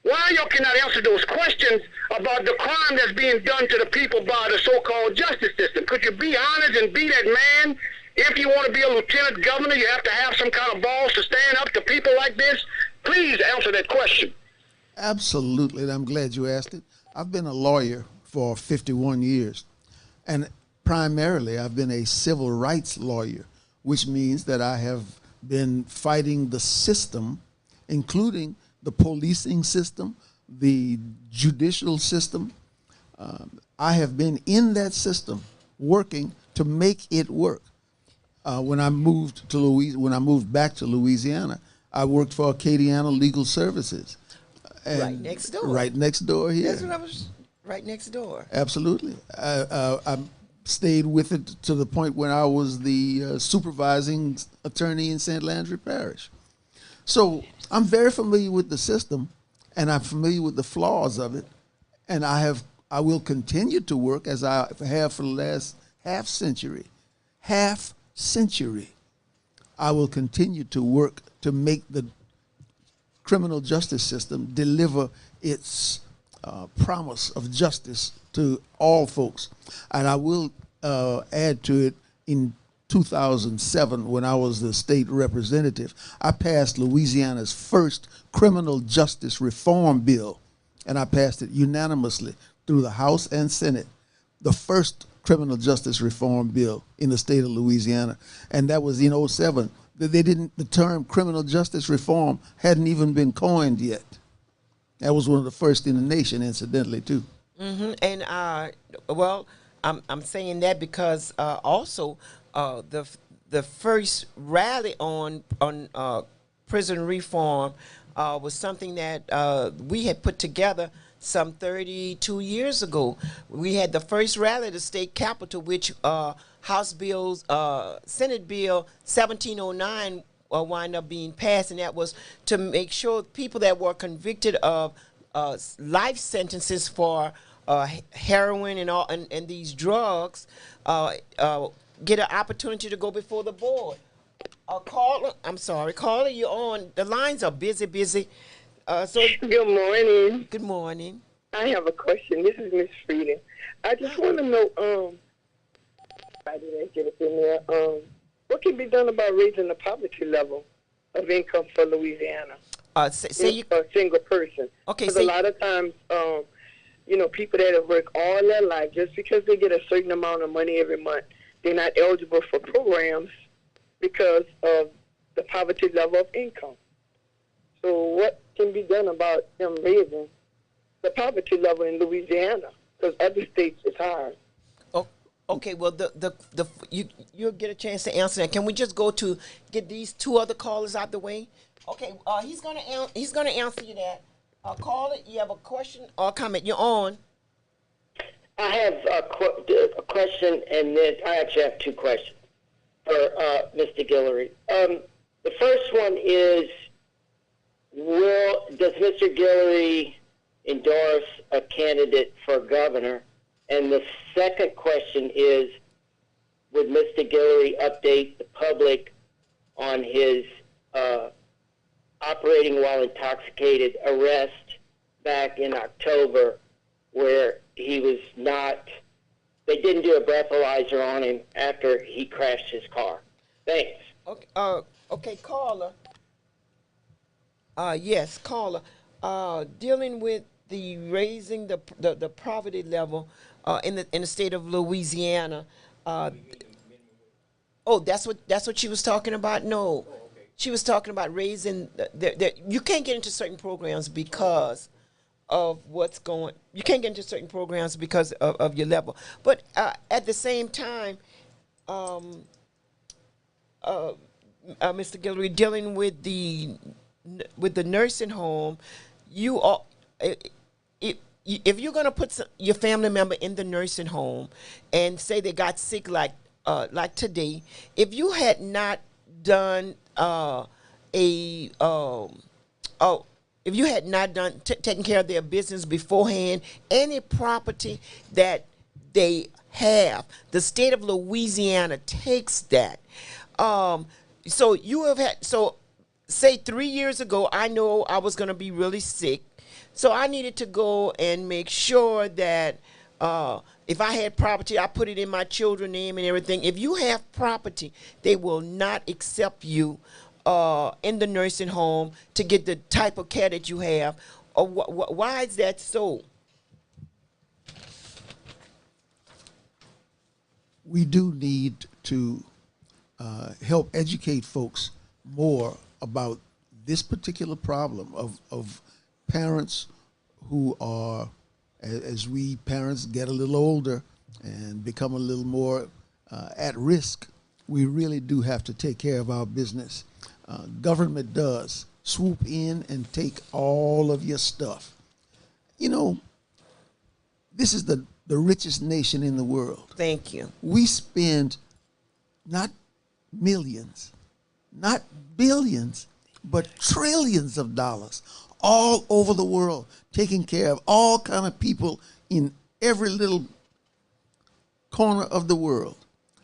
Why y'all cannot answer those questions about the crime that's being done to the people by the so-called justice system? Could you be honest and be that man? If you want to be a lieutenant governor, you have to have some kind of balls to stand up to people like this. Please answer that question. Absolutely, and I'm glad you asked it. I've been a lawyer for 51 years, and primarily I've been a civil rights lawyer, which means that I have been fighting the system, including the policing system, the judicial system. I have been in that system working to make it work. When I moved back to Louisiana, I worked for Acadiana Legal Services. Right next door. Right next door here. That's what I was. Right next door. Absolutely. I stayed with it to the point when I was the supervising attorney in St. Landry Parish. So I'm very familiar with the system, and I'm familiar with the flaws of it, and I will continue to work as I have for the last half century. I will continue to work to make the criminal justice system deliver its promise of justice to all folks. And I will add to it, in 2007, when I was the state representative, I passed Louisiana's first criminal justice reform bill, and I passed it unanimously through the House and Senate, the first criminal justice reform bill in the state of Louisiana, and that was in 2007. The term criminal justice reform hadn't even been coined yet. That was one of the first in the nation, incidentally, too. Mm-hmm. And I'm saying that because also the first rally on prison reform was something that we had put together some 32 years ago. We had the first rally at the state capitol, which House Bills, Senate Bill 1709 wind up being passed, and that was to make sure people that were convicted of life sentences for heroin and all and these drugs get an opportunity to go before the board. Caller, you're on. The lines are busy. Good morning. Good morning. I have a question. This is Miss Frieden. I just want to know, I didn't get it in there. What can be done about raising the poverty level of income for Louisiana? Say you a single person. Okay. Because a lot of times, people that have worked all their life, just because they get a certain amount of money every month, they're not eligible for programs because of the poverty level of income. So what can be done about them raising the poverty level in Louisiana? Because other states is higher. Oh, okay. Well, you'll get a chance to answer that. Can we just go to get these two other callers out the way? Okay. He's gonna answer you that. Caller, you have a question or comment? You're on. I have a question, and then I actually have two questions for Mr. Guillory. The first one is, does Mr. Guillory endorse a candidate for governor? And the second question is, would Mr. Guillory update the public on his operating while intoxicated arrest back in October, where he was not, they didn't do a breathalyzer on him after he crashed his car? Thanks. Okay, caller. Yes, caller. Dealing with the raising the poverty level in the state of Louisiana. That's what she was talking about? No. She was talking about raising you can't get into certain programs because of what's going. You can't get into certain programs because of your level. But at the same time, Mr. Guillory, dealing with the nursing home, if you're going to put your family member in the nursing home and say they got sick like today, if you had not done if you had not done taken care of their business beforehand, any property that they have, the state of Louisiana takes that. So you have had, so say 3 years ago, I know I was going to be really sick. So I needed to go and make sure that if I had property, I put it in my children's name and everything. If you have property, they will not accept you in the nursing home to get the type of care that you have. Why is that so? We do need to help educate folks more about this particular problem of parents who are, as we parents get a little older and become a little more at risk, we really do have to take care of our business. Government does swoop in and take all of your stuff. You know, this is the richest nation in the world. Thank you. We spend not millions, not billions, but trillions of dollars all over the world, taking care of all kind of people in every little corner of the world.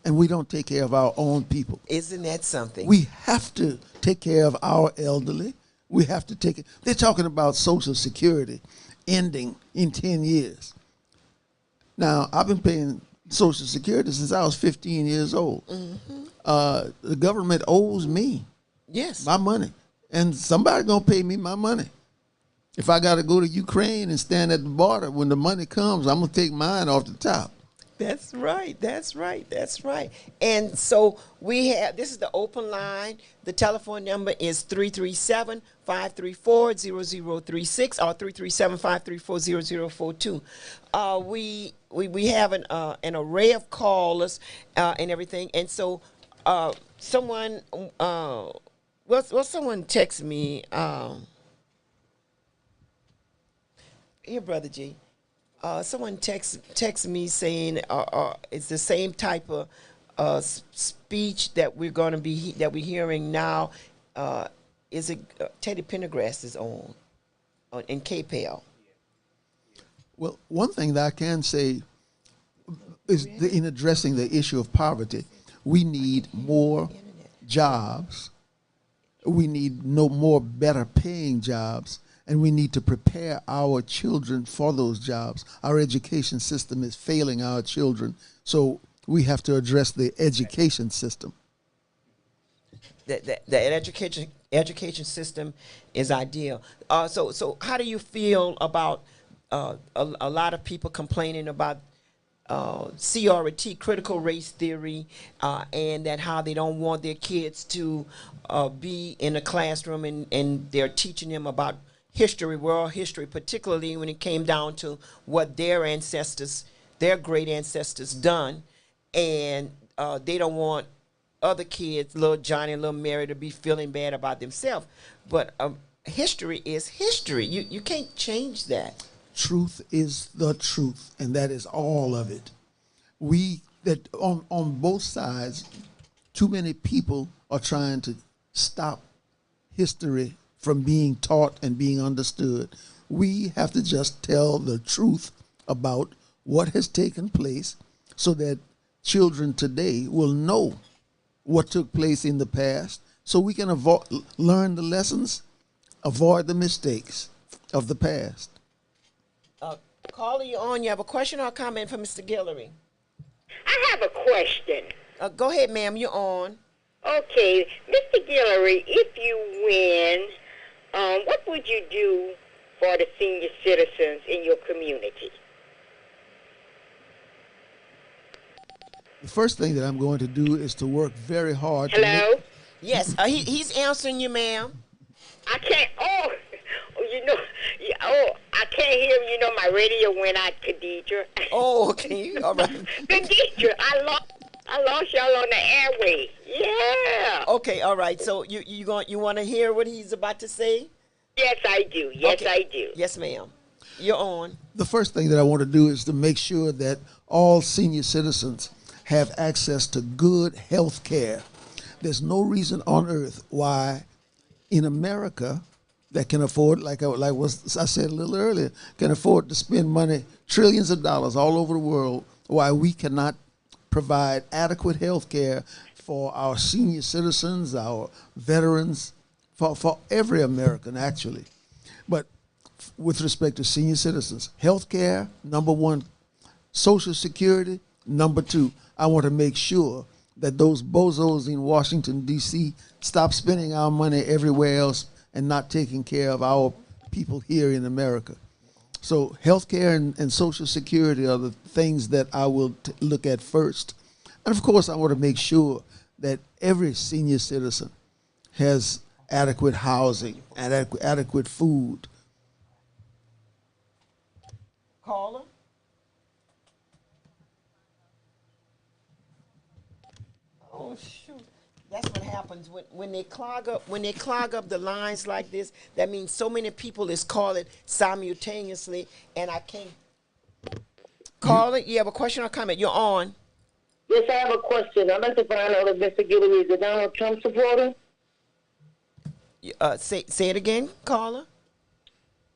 And we don't take care of our own people. Isn't that something? We have to take care of our elderly. We have to take it. They're talking about Social Security ending in 10 years. Now, I've been paying Social Security since I was 15 years old. Mm-hmm. The government owes me my money. And somebody's going to pay me my money. If I got to go to Ukraine and stand at the border, when the money comes, I'm going to take mine off the top. That's right. That's right. That's right. And so this is the open line. The telephone number is 337-534-0036 or 337-534-0042. We have an array of callers and everything. And so someone text me. here, Brother G. Someone text me saying it's the same type of speech that we're going to be that we're hearing now. Is it Teddy Pendergrass is on in KPEL? Well, one thing that I can say is in addressing the issue of poverty, we need more jobs. We need more better paying jobs, and we need to prepare our children for those jobs. Our education system is failing our children, so we have to address the education system. The education system is ideal. So how do you feel about a lot of people complaining about CRT, critical race theory, and that how they don't want their kids to be in a classroom and they're teaching them about history, world history, particularly when it came down to what their ancestors, their great ancestors done, and they don't want other kids, little Johnny and little Mary, to be feeling bad about themselves. But history is history. You can't change that. Truth is the truth, and that is all of it. On both sides, too many people are trying to stop history from being taught and being understood. We have to just tell the truth about what has taken place so that children today will know what took place in the past, so we can learn the lessons, avoid the mistakes of the past. Caller, you on? You have a question or a comment for Mr. Guillory? I have a question. Go ahead, ma'am. You're on. Okay, Mr. Guillory, if you win, what would you do for the senior citizens in your community? The first thing that I'm going to do is to work very hard. Hello? Yes, he's answering you, ma'am. I can't, I can't hear you. You know, my radio went out, Khadija. Oh, okay. All right. Khadija, I lost y'all on the airway. Yeah. Okay, all right. So you want to hear what he's about to say? Yes, I do. Yes, okay. I do. Yes, ma'am. You're on. The first thing that I want to do is to make sure that all senior citizens have access to good health care. There's no reason on earth why in America that can afford, like I said a little earlier, can afford to spend money, trillions of dollars all over the world, why we cannot provide adequate health care for our senior citizens, our veterans, for every American, actually. But with respect to senior citizens, health care, number one, Social Security, number two. I want to make sure that those bozos in Washington, D.C. stop spending our money everywhere else and not taking care of our people here in America. So health care and Social Security are the things that I will look at first. And of course, I want to make sure that every senior citizen has adequate housing and adequate food. Caller? Oh shoot! That's what happens when they clog up the lines like this. That means so many people is calling simultaneously, and I can't call it. You have a question or comment? You're on. Yes, I have a question. I'd like to find out if Mr. Guillory is a Donald Trump supporter. Say it again, caller.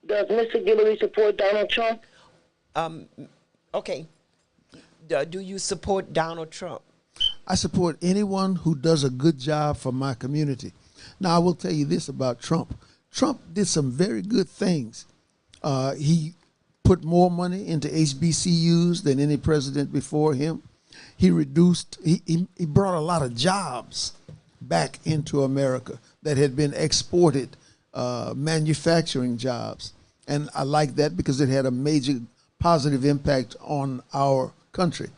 Does Mr. Guillory support Donald Trump? Okay. Do you support Donald Trump? I support anyone who does a good job for my community. Now, I will tell you this about Trump. Trump did some very good things. He put more money into HBCUs than any president before him. He brought a lot of jobs back into America that had been exported, manufacturing jobs. And I like that because it had a major positive impact on our country.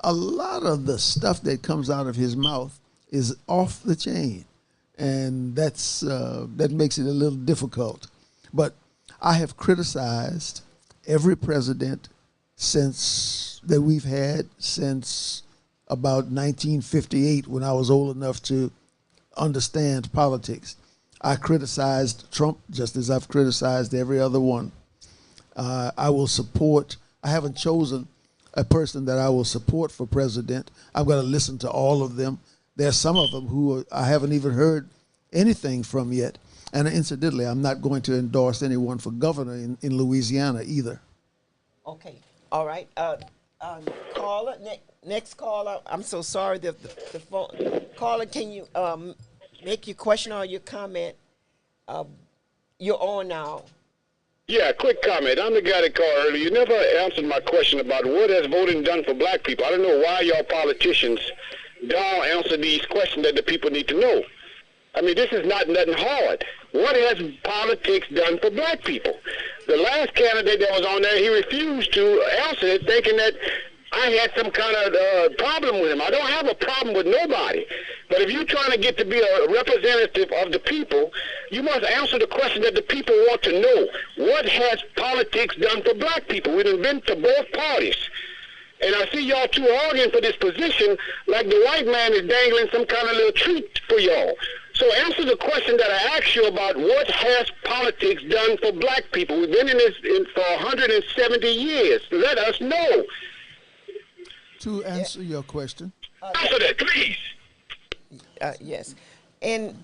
A lot of the stuff that comes out of his mouth is off the chain, and that makes it a little difficult. But I have criticized every president that we've had since about 1958, when I was old enough to understand politics. I criticized Trump just as I've criticized every other one. I will support. I haven't chosen a person that I will support for president. I'm going to listen to all of them. There are some of them who I haven't even heard anything from yet. And incidentally, I'm not going to endorse anyone for governor in Louisiana either. Okay. All right. Caller, next caller. I'm so sorry. The phone caller. Can you make your question or your comment? You're on now. Yeah, quick comment. I'm the guy that called earlier. You never answered my question about what has voting done for black people. I don't know why y'all politicians don't answer these questions that the people need to know. I mean, this is not nothing hard. What has politics done for black people? The last candidate that was on there, he refused to answer it, thinking that I had some kind of problem with him. I don't have a problem with nobody. But if you're trying to get to be a representative of the people, you must answer the question that the people want to know. What has politics done for black people? We've been to both parties. And I see y'all two arguing for this position like the white man is dangling some kind of little treat for y'all. So answer the question that I asked you about what has politics done for black people. We've been in this for 170 years. Let us know. To answer your question. Answer that, please. Yes. And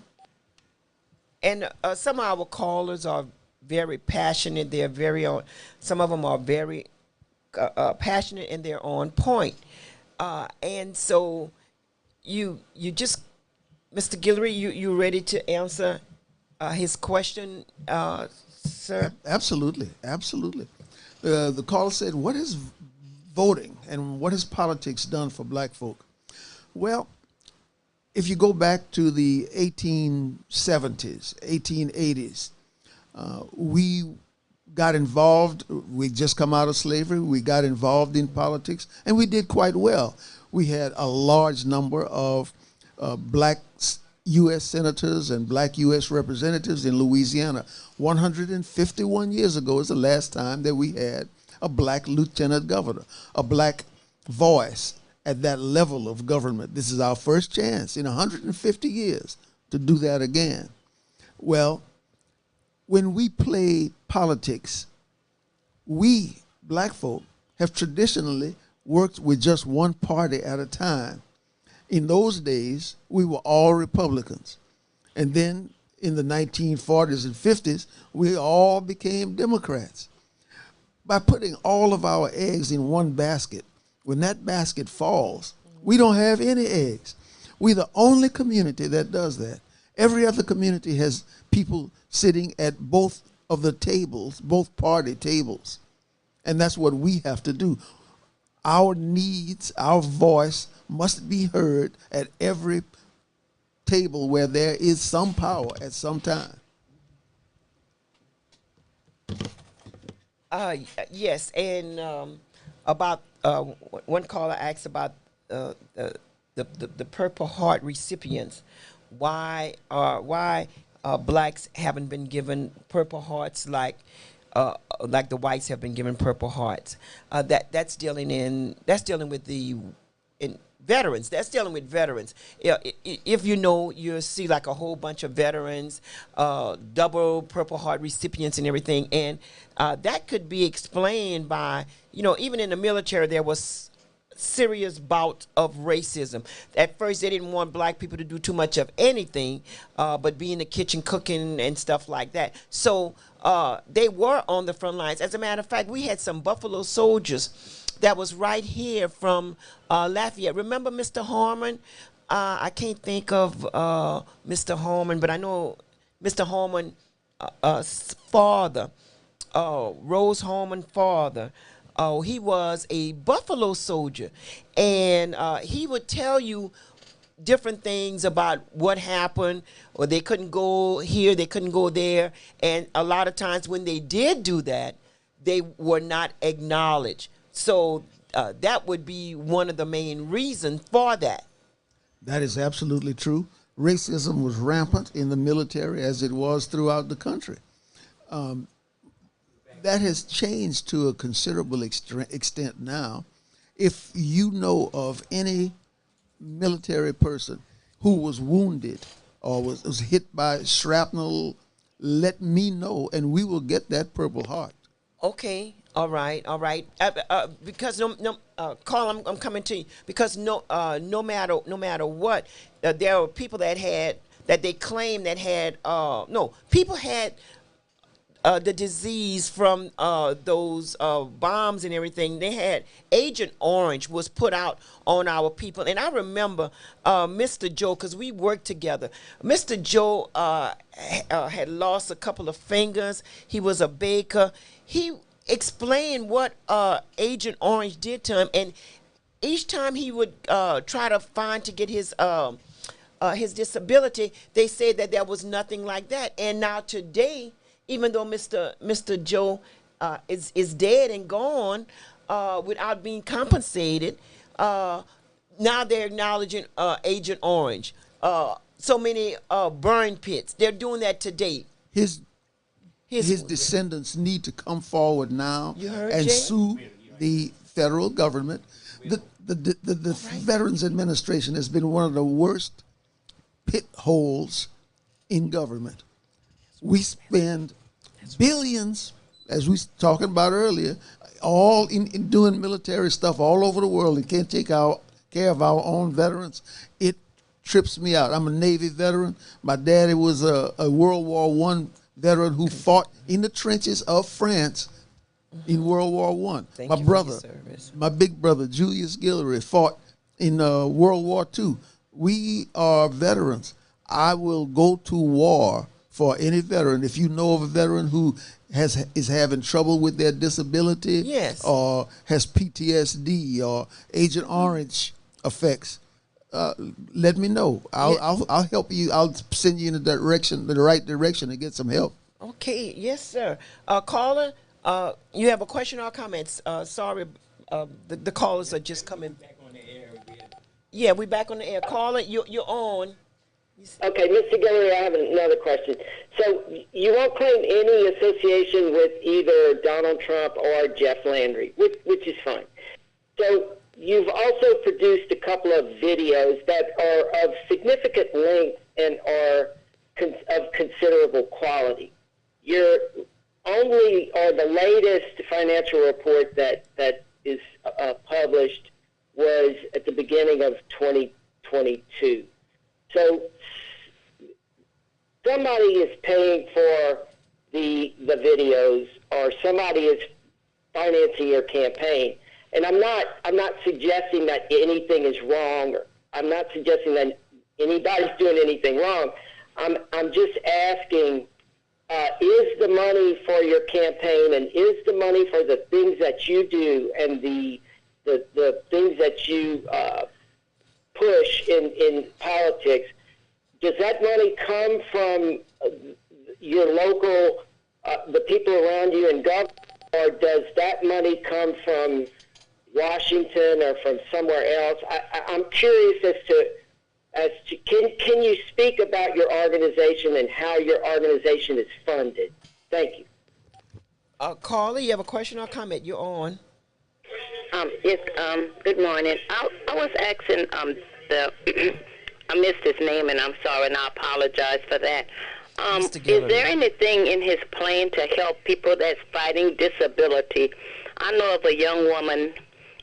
some of our callers are very passionate. They're very on. Some of them are very passionate and they're on point. And so you just, Mr. Guillory, you ready to answer his question, sir? Absolutely, absolutely. The caller said, what is voting and what has politics done for black folk? Well, if you go back to the 1870s, 1880s, we got involved. We just come out of slavery. We got involved in politics, and we did quite well. We had a large number of black U.S. senators and black U.S. representatives in Louisiana. 151 years ago is the last time that we had a black lieutenant governor, a black voice at that level of government. This is our first chance in 150 years to do that again. Well, when we play politics, we, black folk, have traditionally worked with just one party at a time. In those days, we were all Republicans. And then in the 1940s and 50s, we all became Democrats. By putting all of our eggs in one basket, when that basket falls, we don't have any eggs. We're the only community that does that. Every other community has people sitting at both of the tables, both party tables. And that's what we have to do. Our needs, our voice must be heard at every table where there is some power at some time. Yes, and about one caller asked about the Purple Heart recipients. Why blacks haven't been given Purple Hearts like the whites have been given Purple Hearts? That's dealing with the veterans. That's dealing with veterans. If you know, you'll see like a whole bunch of veterans, double Purple Heart recipients and everything. And that could be explained by, even in the military, there was serious bout of racism. At first, they didn't want black people to do too much of anything, but be in the kitchen cooking and stuff like that. So they were on the front lines. As a matter of fact, we had some Buffalo soldiers that was right here from Lafayette. Remember Mr. Harmon? I can't think of Mr. Harmon, but I know Mr. Harmon's father, Rose Harmon's father. He was a Buffalo soldier, and he would tell you different things about what happened, or they couldn't go here, they couldn't go there, and a lot of times when they did do that, they were not acknowledged. So that would be one of the main reasons for that. That is absolutely true. Racism was rampant in the military as it was throughout the country. That has changed to a considerable extent now. If you know of any military person who was wounded or was hit by shrapnel, let me know, and we will get that Purple Heart. Okay, all right, all right. Because Carl, I'm coming to you because no matter what, there were people that had that they claimed that had no people had the disease from those bombs and everything. They had Agent Orange was put out on our people, and I remember Mr. Joe because we worked together. Mr. Joe had lost a couple of fingers. He was a baker. He explained what Agent Orange did to him, and each time he would try to find to get his disability, they said that there was nothing like that. And now today, even though Mr. Joe is dead and gone without being compensated, now they're acknowledging Agent Orange. So many burn pits. They're doing that today. His descendants need to come forward now and Jay? sue the federal government. The Veterans Administration has been one of the worst pit holes in government. We spend billions, as we was talking about earlier, all in doing military stuff all over the world and can't take care of our own veterans. It trips me out. I'm a Navy veteran. My daddy was a World War I veteran who fought in the trenches of France in World War I. My brother, my big brother, Julius Guillory, fought in World War II. We are veterans. I will go to war for any veteran. If you know of a veteran who is having trouble with their disability, yes, or has PTSD or Agent Orange effects, let me know. I'll help you. I'll send you in the right direction, to get some help. Okay, yes, sir. Caller, you have a question or comments? Sorry, the callers are just coming back on the air. Yeah, we're back on the air. Caller, you're on. Okay, Mr. Guillory, I have another question. So you won't claim any association with either Donald Trump or Jeff Landry, which is fine. So you've also produced a couple of videos that are of significant length and are of considerable quality. Your only, or the latest financial report that is published was at the beginning of 2022. So somebody is paying for the videos, or somebody is financing your campaign. And I'm not suggesting that anything is wrong, or I'm not suggesting that anybody's doing anything wrong. I'm just asking, is the money for your campaign, and is the money for the things that you do and the things that you push in politics, does that money come from your local, the people around you in government, or does that money come from Washington or from somewhere else? I'm curious as to can you speak about your organization and how your organization is funded? Thank you. Carla, you have a question or comment? You're on. Yes, good morning. I was asking I missed his name, and I'm sorry, and I apologize for that. Is there anything in his plan to help people that's fighting disability? I know of a young woman,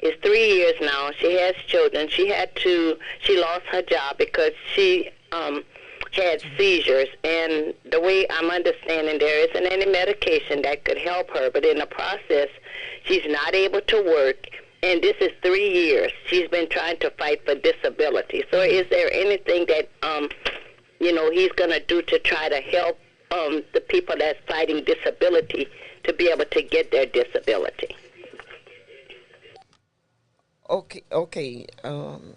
it's 3 years now, she has children. She lost her job because she had seizures, and the way I'm understanding, there isn't any medication that could help her, but in the process, she's not able to work, and this is 3 years. She's been trying to fight for disability. So is there anything that, he's going to do to try to help the people that's fighting disability to be able to get their disability? Okay.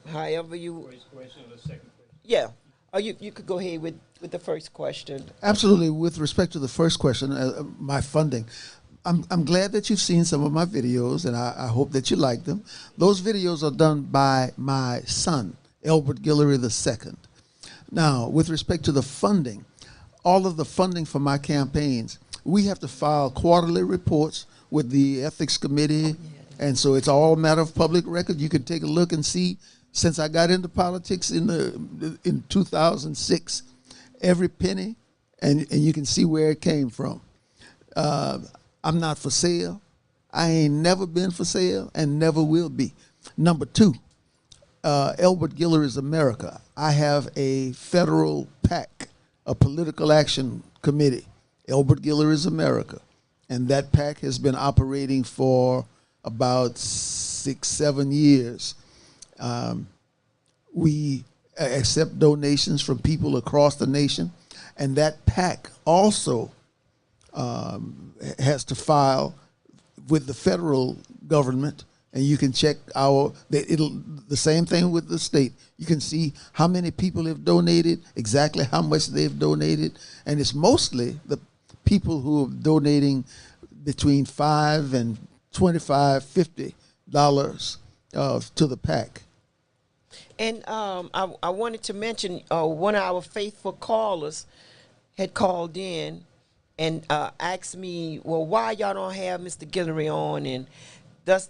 However you... First question or the second question? Yeah. You could go ahead with the first question. Absolutely. With respect to the first question, my funding, I'm glad that you've seen some of my videos, and I hope that you like them. Those videos are done by my son, Elbert Guillory II. Now, with respect to the funding, all of the funding for my campaigns, we have to file quarterly reports with the Ethics Committee, and so it's all a matter of public record. You can take a look and see, since I got into politics in 2006, every penny, and you can see where it came from. I'm not for sale. I ain't never been for sale and never will be. Number two, Elbert Guillory's America. I have a federal PAC, a political action committee, Elbert Guillory's America. And that PAC has been operating for about 6-7 years. We accept donations from people across the nation. And that PAC also has to file with the federal government, and you can check the same thing with the state. You can see how many people have donated, exactly how much they've donated, and it's mostly the people who are donating between $5 and $25, $50 to the PAC. And I wanted to mention one of our faithful callers had called in and asked me, well, why y'all don't have Mr. Guillory on and thus,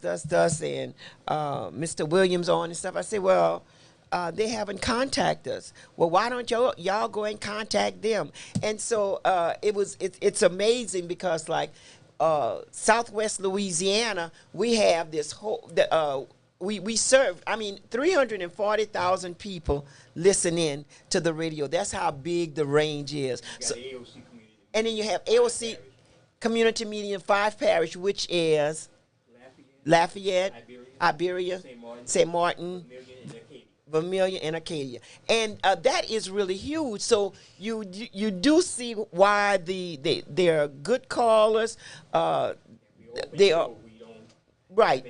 and Mr. Williams on and stuff. I said, well, they haven't contacted us. Well, why don't y'all go and contact them? And so it's amazing because, like, Southwest Louisiana, we have this whole, we serve, 340,000 people listen in to the radio. That's how big the range is. So, and then you have AOC Community Media in 5 Parish, which is Lafayette, Iberia, St. Martin, Vermilion, and Acadia. And that is really huge. So you do see why they are good callers. They are right.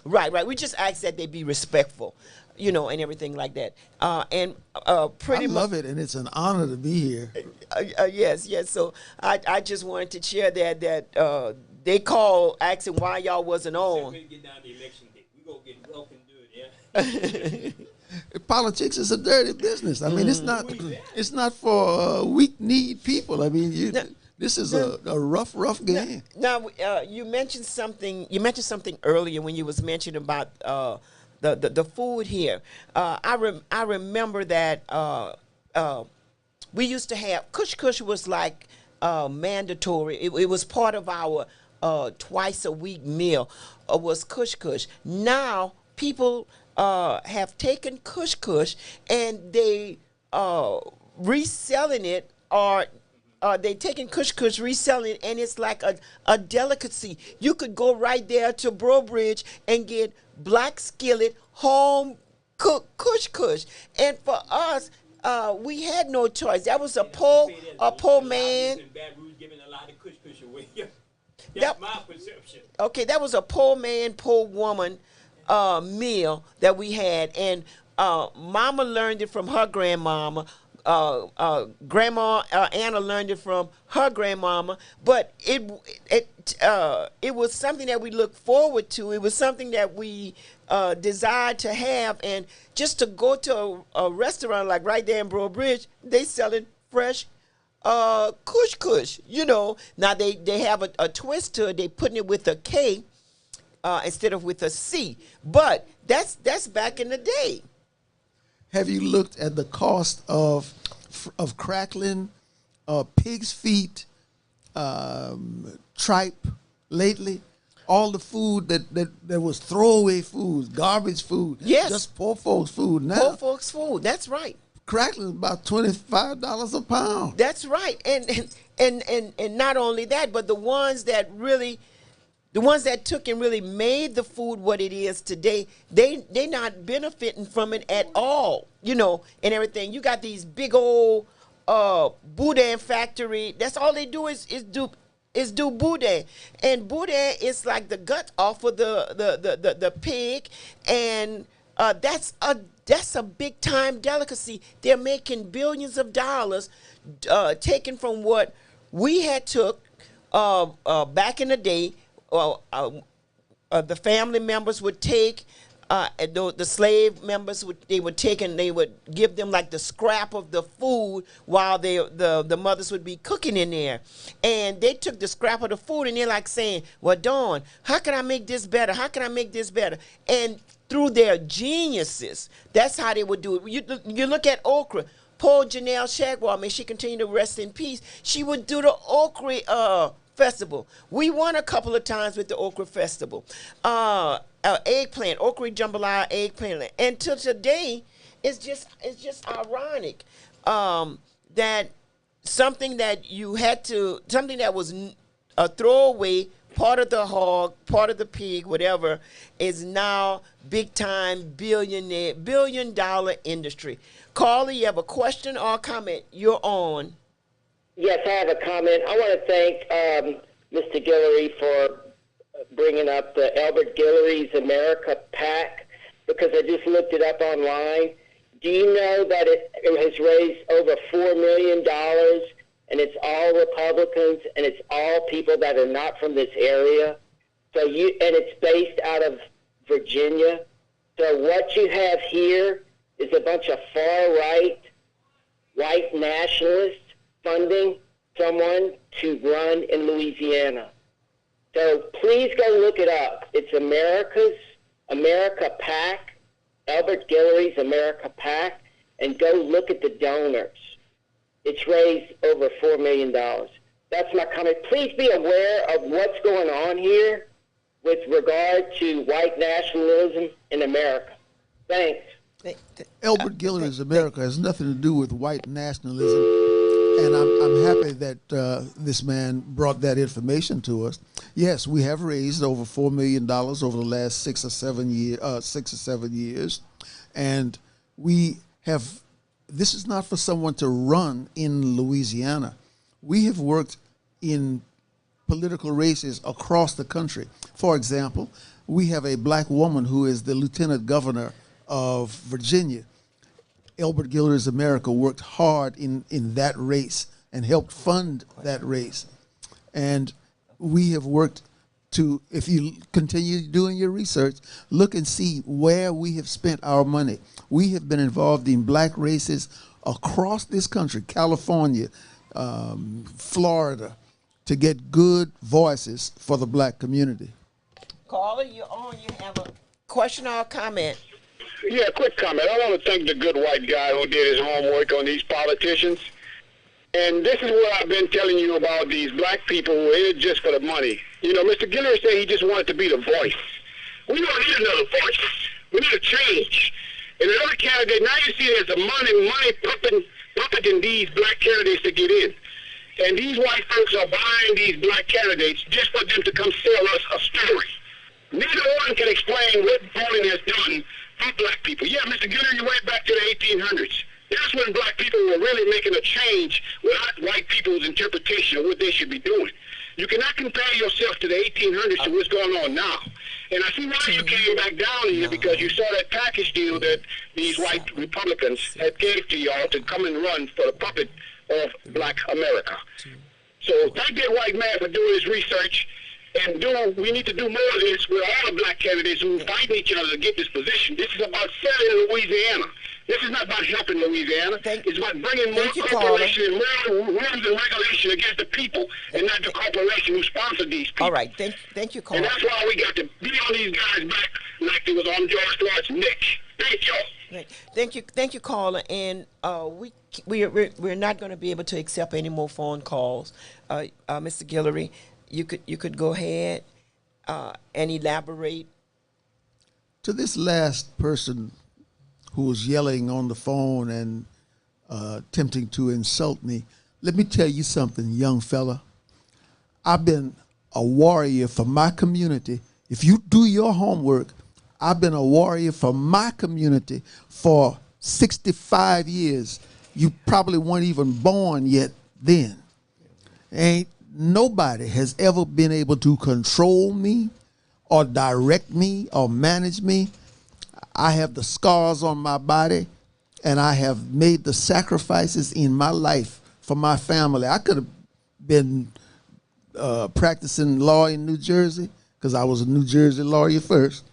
Right. We just ask that they be respectful, and everything like that. I love it, and it's an honor to be here. Yes. So I just wanted to share that they called asking why y'all wasn't on. Get down to election day. We gonna get up and do it, yeah. Politics is a dirty business. It's not for weak-kneed people. This is a rough game. Now, you mentioned something. You mentioned something earlier when you was mentioning about the food here. I remember that we used to have Kush Kush was like mandatory. It was part of our twice a week meal. Was Kush Kush. Now people have taken Kush Kush and they reselling it, or they taking Kush Kush, reselling it, and it's like a delicacy. You could go right there to Breaux Bridge and get black skillet home cooked Kush Kush. And for us, we had no choice. That was a poor man. That's my perception. Okay, that was a poor man, poor woman meal that we had, and Mama learned it from her grandmama. Grandma Anna learned it from her grandmama, but it was something that we looked forward to. It was something that we desired to have, and just to go to a restaurant like right there in Breaux Bridge, they selling fresh Kush Kush. Now they have a twist to it. They putting it with a K instead of with a C, but that's back in the day. Have you looked at the cost of crackling, pig's feet, tripe lately? All the food that was throwaway food, garbage food. Yes. Just poor folks' food now. Poor folks' food. That's right. Crackling is about $25 a pound. That's right. And not only that, but the ones that took and really made the food what it is today, they not benefiting from it at all, and everything. You got these big old boudin factory. That's all they do is do boudin, and boudin is like the gut off of the pig, and that's a big time delicacy. They're making billions of dollars, taken from what we had took back in the day. The family members would take, the slave members would take and they would give them like the scrap of the food while the mothers would be cooking in there, and they took the scrap of the food and they're like saying, well, Dawn, how can I make this better? How can I make this better? And through their geniuses, that's how they would do it. You look at okra. Poor Janelle Shagwell, may she continue to rest in peace. She would do the okra festival. We won a couple of times with the okra festival. Eggplant, okra jambalaya eggplant. And till today, it's just ironic that something that was a throwaway, part of the hog, part of the pig, whatever, is now big time $billion industry. Carla, you have a question or a comment? You're on. Yes, I have a comment. I want to thank Mr. Guillory for bringing up the Albert Guillory's America PAC, because I just looked it up online. Do you know that it has raised over $4 million, and it's all Republicans, and it's all people that are not from this area? And it's based out of Virginia. So what you have here is a bunch of far-right, white nationalists funding someone to run in Louisiana. So please go look it up. It's America PAC, Albert Guillory's America PAC, and go look at the donors. It's raised over $4 million. That's my comment. Please be aware of what's going on here with regard to white nationalism in America. Thanks. Albert Guillory's America has nothing to do with white nationalism, and I'm happy that this man brought that information to us. Yes, we have raised over $4 million over the last 6 or 7 years, and we have. This is not for someone to run in Louisiana. We have worked in political races across the country. For example, we have a black woman who is the lieutenant governor of Virginia. Albert Guillory's America worked hard in that race and helped fund that race. And we have worked to, if you continue doing your research, look and see where we have spent our money. We have been involved in black races across this country, California, Florida, to get good voices for the black community. Caller, you're on. You have a question or a comment? Yeah, quick comment. I want to thank the good white guy who did his homework on these politicians. And this is what I've been telling you about these black people who are in it just for the money. You know, Mr. Guillory said he just wanted to be the voice. We don't need another voice. We need a change. And another candidate, now you see there's a money puppeting these black candidates to get in. And these white folks are buying these black candidates just for them to come sell us a story. Neither one can explain what voting has done for black people. Yeah, Mr. Guillory, you went back to the 1800s. That's when black people were really making a change without white people's interpretation of what they should be doing. You cannot compare yourself to the 1800s to what's going on now. And I see why you came back down here, because you saw that package deal that these white Republicans had gave to y'all to come and run for the puppet of black America. So thank that white man for doing his research. And we need to do more of this with all the black candidates who fight each other to get this position. This is about selling Louisiana. This is not about helping Louisiana. It's about bringing more corporation and more rules and regulation against the people and not the corporation who sponsored these people. All right. Thank you, Carl. And that's why we got to be on these guys' back like it was on George Floyd's neck. Thank y'all. Right. Thank you, caller. And we're not going to be able to accept any more phone calls. Mr. Guillory, you could go ahead and elaborate. To this last person who was yelling on the phone and attempting to insult me, let me tell you something, young fella. I've been a warrior for my community. If you do your homework, I've been a warrior for my community for 65 years. You probably weren't even born yet then. Ain't nobody has ever been able to control me or direct me or manage me. I have the scars on my body, and I have made the sacrifices in my life for my family. I could have been practicing law in New Jersey, because I was a New Jersey lawyer first,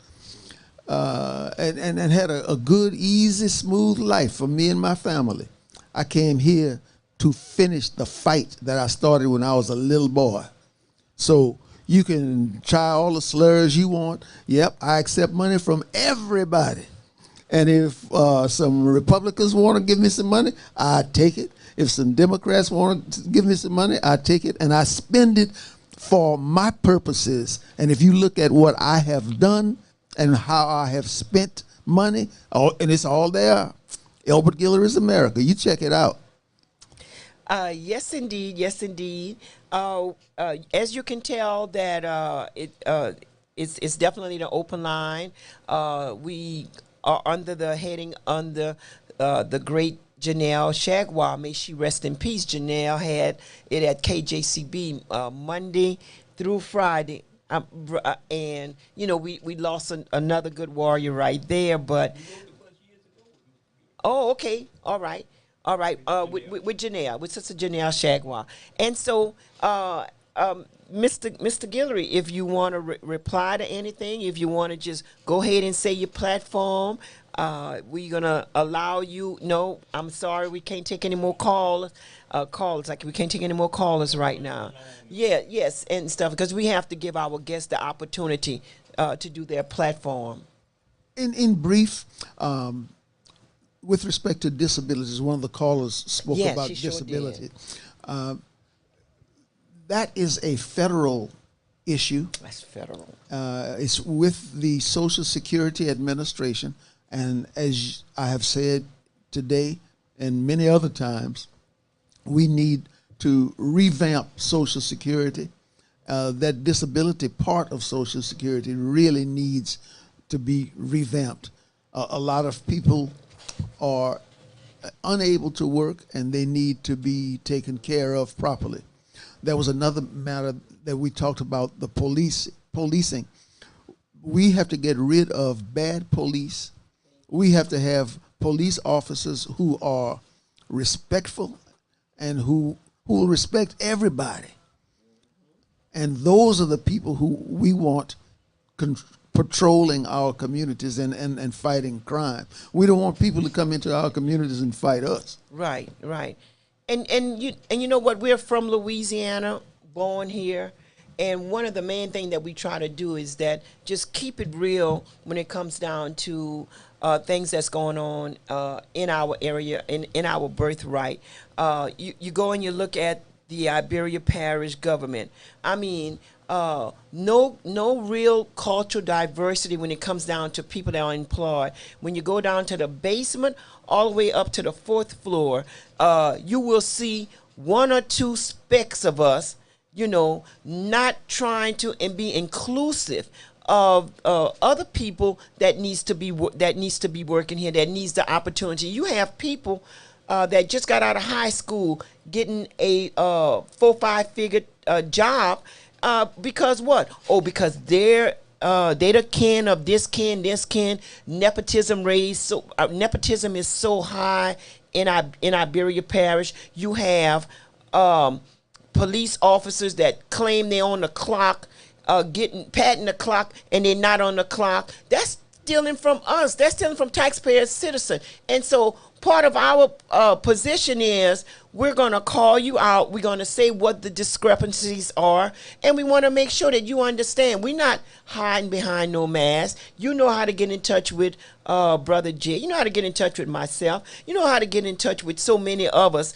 and had a good, easy, smooth life for me and my family. I came here to finish the fight that I started when I was a little boy. So you can try all the slurs you want. Yep, I accept money from everybody. And if some Republicans want to give me some money, I take it. If some Democrats want to give me some money, I take it. And I spend it for my purposes, and if you look at what I have done and how I have spent money, and it's all there. Elbert Guillory's America. You check it out. Yes, indeed. Yes, indeed. As you can tell, that it's definitely an open line. We are under the heading under the great Janelle Shagwar. May she rest in peace. Janelle had it at KJCB Monday through Friday. And, you know, we lost another good warrior right there. But, oh, okay. All right. All right. With Janelle, with Sister Janelle Shagwar. And so, Mr. Guillory, if you want to reply to anything, if you want to just go ahead and say your platform, we're going to allow you. No, I'm sorry, we can't take any more calls. Like we can't take any more callers right now. Yeah, yes, and stuff, because we have to give our guests the opportunity to do their platform. In brief, with respect to disabilities, one of the callers spoke about disability. Sure that is a federal issue. That's federal. It's with the Social Security Administration, and as I have said today and many other times, we need to revamp Social Security. That disability part of Social Security really needs to be revamped. A lot of people are unable to work, and they need to be taken care of properly. There was another matter that we talked about, the policing. We have to get rid of bad police. We have to have police officers who are respectful and who will respect everybody. And those are the people who we want patrolling our communities and fighting crime. We don't want people to come into our communities and fight us. Right, right. And you know what? We're from Louisiana, born here. And one of the main things that we try to do is that just keep it real when it comes down to things that's going on in our area, in our birthright. You go and you look at the Iberia Parish government. I mean, no real cultural diversity when it comes down to people that are employed. When you go down to the basement, all the way up to the 4th floor, you will see one or two specks of us, you know, not trying to and be inclusive of other people that needs to be working here, that needs the opportunity. You have people that just got out of high school getting a 4-5 figure job because what? Oh, because they're the kin of this kin. Nepotism nepotism is so high in Iberia Parish. You have police officers that claim they're on the clock, patting the clock, and they're not on the clock. That's stealing from us. That's stealing from taxpayers, citizens. And so part of our position is we're going to call you out. We're going to say what the discrepancies are. And we want to make sure that you understand. We're not hiding behind no mask. You know how to get in touch with Brother Jay. You know how to get in touch with myself. You know how to get in touch with so many of us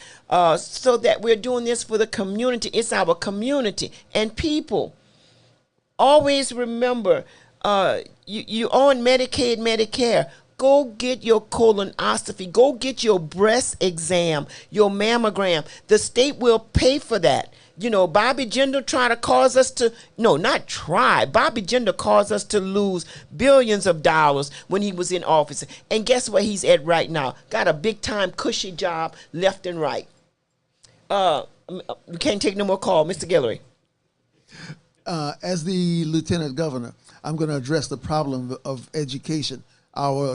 so that we're doing this for the community. It's our community. And people, always remember, you on Medicaid, Medicare. Go get your colonoscopy. Go get your breast exam, your mammogram. The state will pay for that. You know, Bobby Jindal tried to cause us to, no, not try. Bobby Jindal caused us to lose billions of dollars when he was in office. And guess where he's at right now? Got a big time cushy job left and right. We can't take no more call. Mr. Guillory. As the Lieutenant Governor, I'm going to address the problem of education.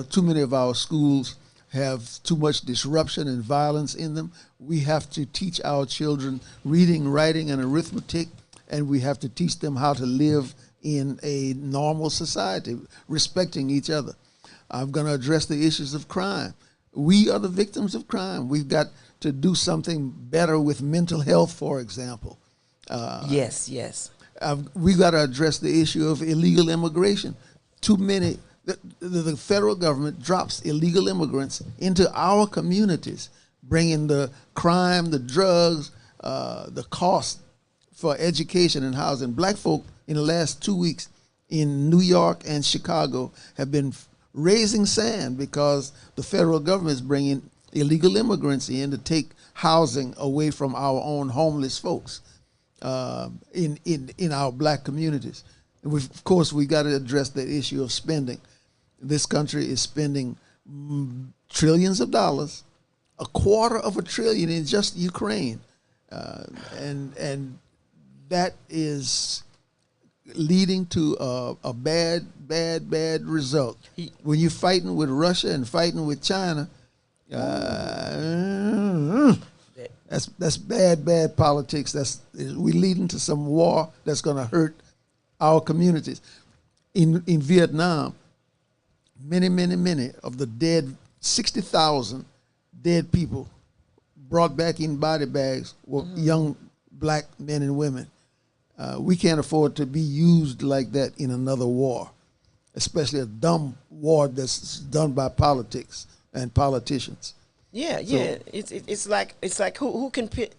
Too many of our schools have too much disruption and violence in them. We have to teach our children reading, writing, and arithmetic, and we have to teach them how to live in a normal society, respecting each other. I'm going to address the issues of crime. We are the victims of crime. We've got to do something better with mental health, for example. Yes. We've got to address the issue of illegal immigration. Too many. The federal government drops illegal immigrants into our communities, bringing the crime, the drugs, the cost for education and housing. Black folk in the last 2 weeks in New York and Chicago have been raising sand because the federal government is bringing illegal immigrants in to take housing away from our own homeless folks in our black communities. And of course, we got to address the issue of spending. This country is spending trillions of dollars, $250 billion in just Ukraine, and that is leading to a bad result. When you're fighting with Russia and fighting with China, that's bad politics. We're leading to some war that's going to hurt our communities. In Vietnam, many of the dead, 60,000 dead people brought back in body bags were young black men and women. We can't afford to be used like that in another war, especially a dumb war that's done by politics and politicians. Yeah. It's like who can pit?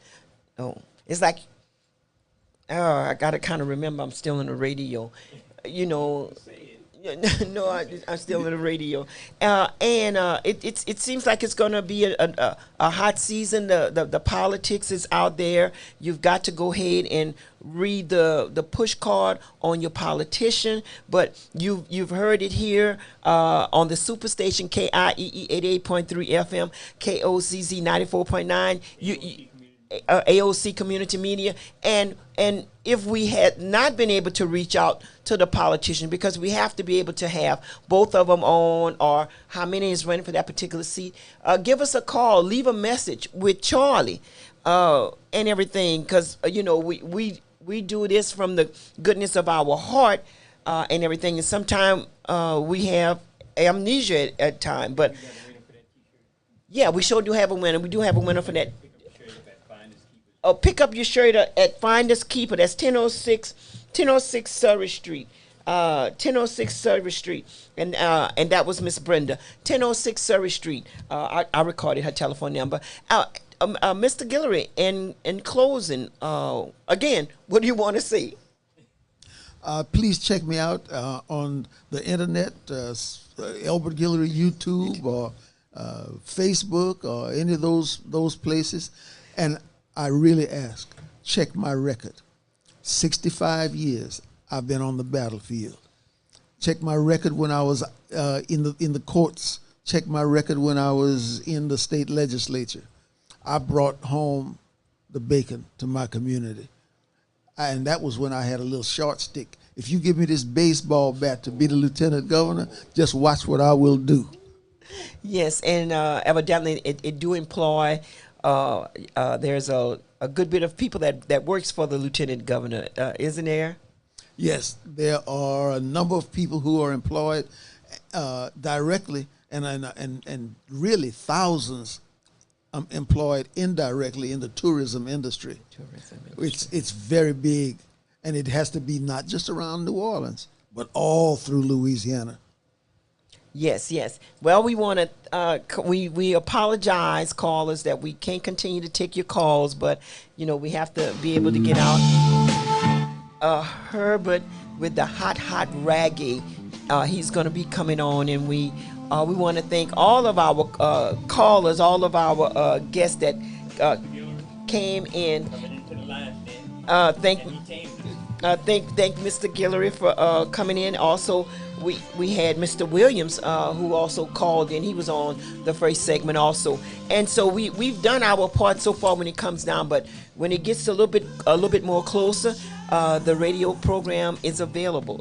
Oh, it's like I gotta kind of remember I'm still in the radio, you know. No, I'm still in the radio, and it seems like it's going to be a hot season. The politics is out there. You've got to go ahead and read the push card on your politician. But you've heard it here on the superstation KIEE 88.3 FM, KOZZ 94.9. AOC Community Media, and if we had not been able to reach out to the politician, because we have to be able to have both of them on, or how many is running for that particular seat, give us a call, leave a message with Charlie and everything, because we do this from the goodness of our heart and everything, and sometimes we have amnesia at time, but yeah, we sure do have a winner. We do have a winner for that. Pick up your shirt at Finders Keeper. That's 1006 Surrey Street. 1006 Surrey Street. And that was Miss Brenda. 1006 Surrey Street. I recorded her telephone number. Mr. Guillory, in closing, again, what do you want to say? Please check me out on the internet, Elbert Guillory YouTube or Facebook or any of those places. And I really ask, check my record. 65 years I've been on the battlefield. Check my record when I was in the courts. Check my record when I was in the state legislature. I brought home the bacon to my community. And that was when I had a little short stick. If you give me this baseball bat to be the lieutenant governor, just watch what I will do. Yes, and evidently it do employ there's a good bit of people that works for the lieutenant governor, isn't there? Yes, there are a number of people who are employed directly, and really thousands employed indirectly in the tourism industry. It's very big, and it has to be not just around New Orleans, but all through Louisiana. Yes. Well, we want to we apologize, callers, that we can't continue to take your calls, but we have to be able to get out. Herbert with the hot reggae, he's going to be coming on, and we want to thank all of our callers, all of our guests that came in. Thank Mr. Guillory for coming in. Also, we had Mr. Williams who also called in. He was on the first segment also, and so we've done our part so far when it comes down. But when it gets a little bit more closer, the radio program is available.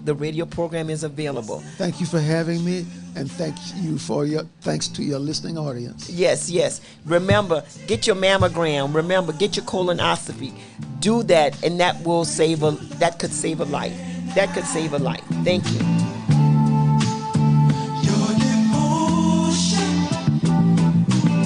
Thank you for having me, and thanks to your listening audience. Yes. Remember, get your mammogram. Remember, get your colonoscopy. Do that, and that could save a life. Thank you.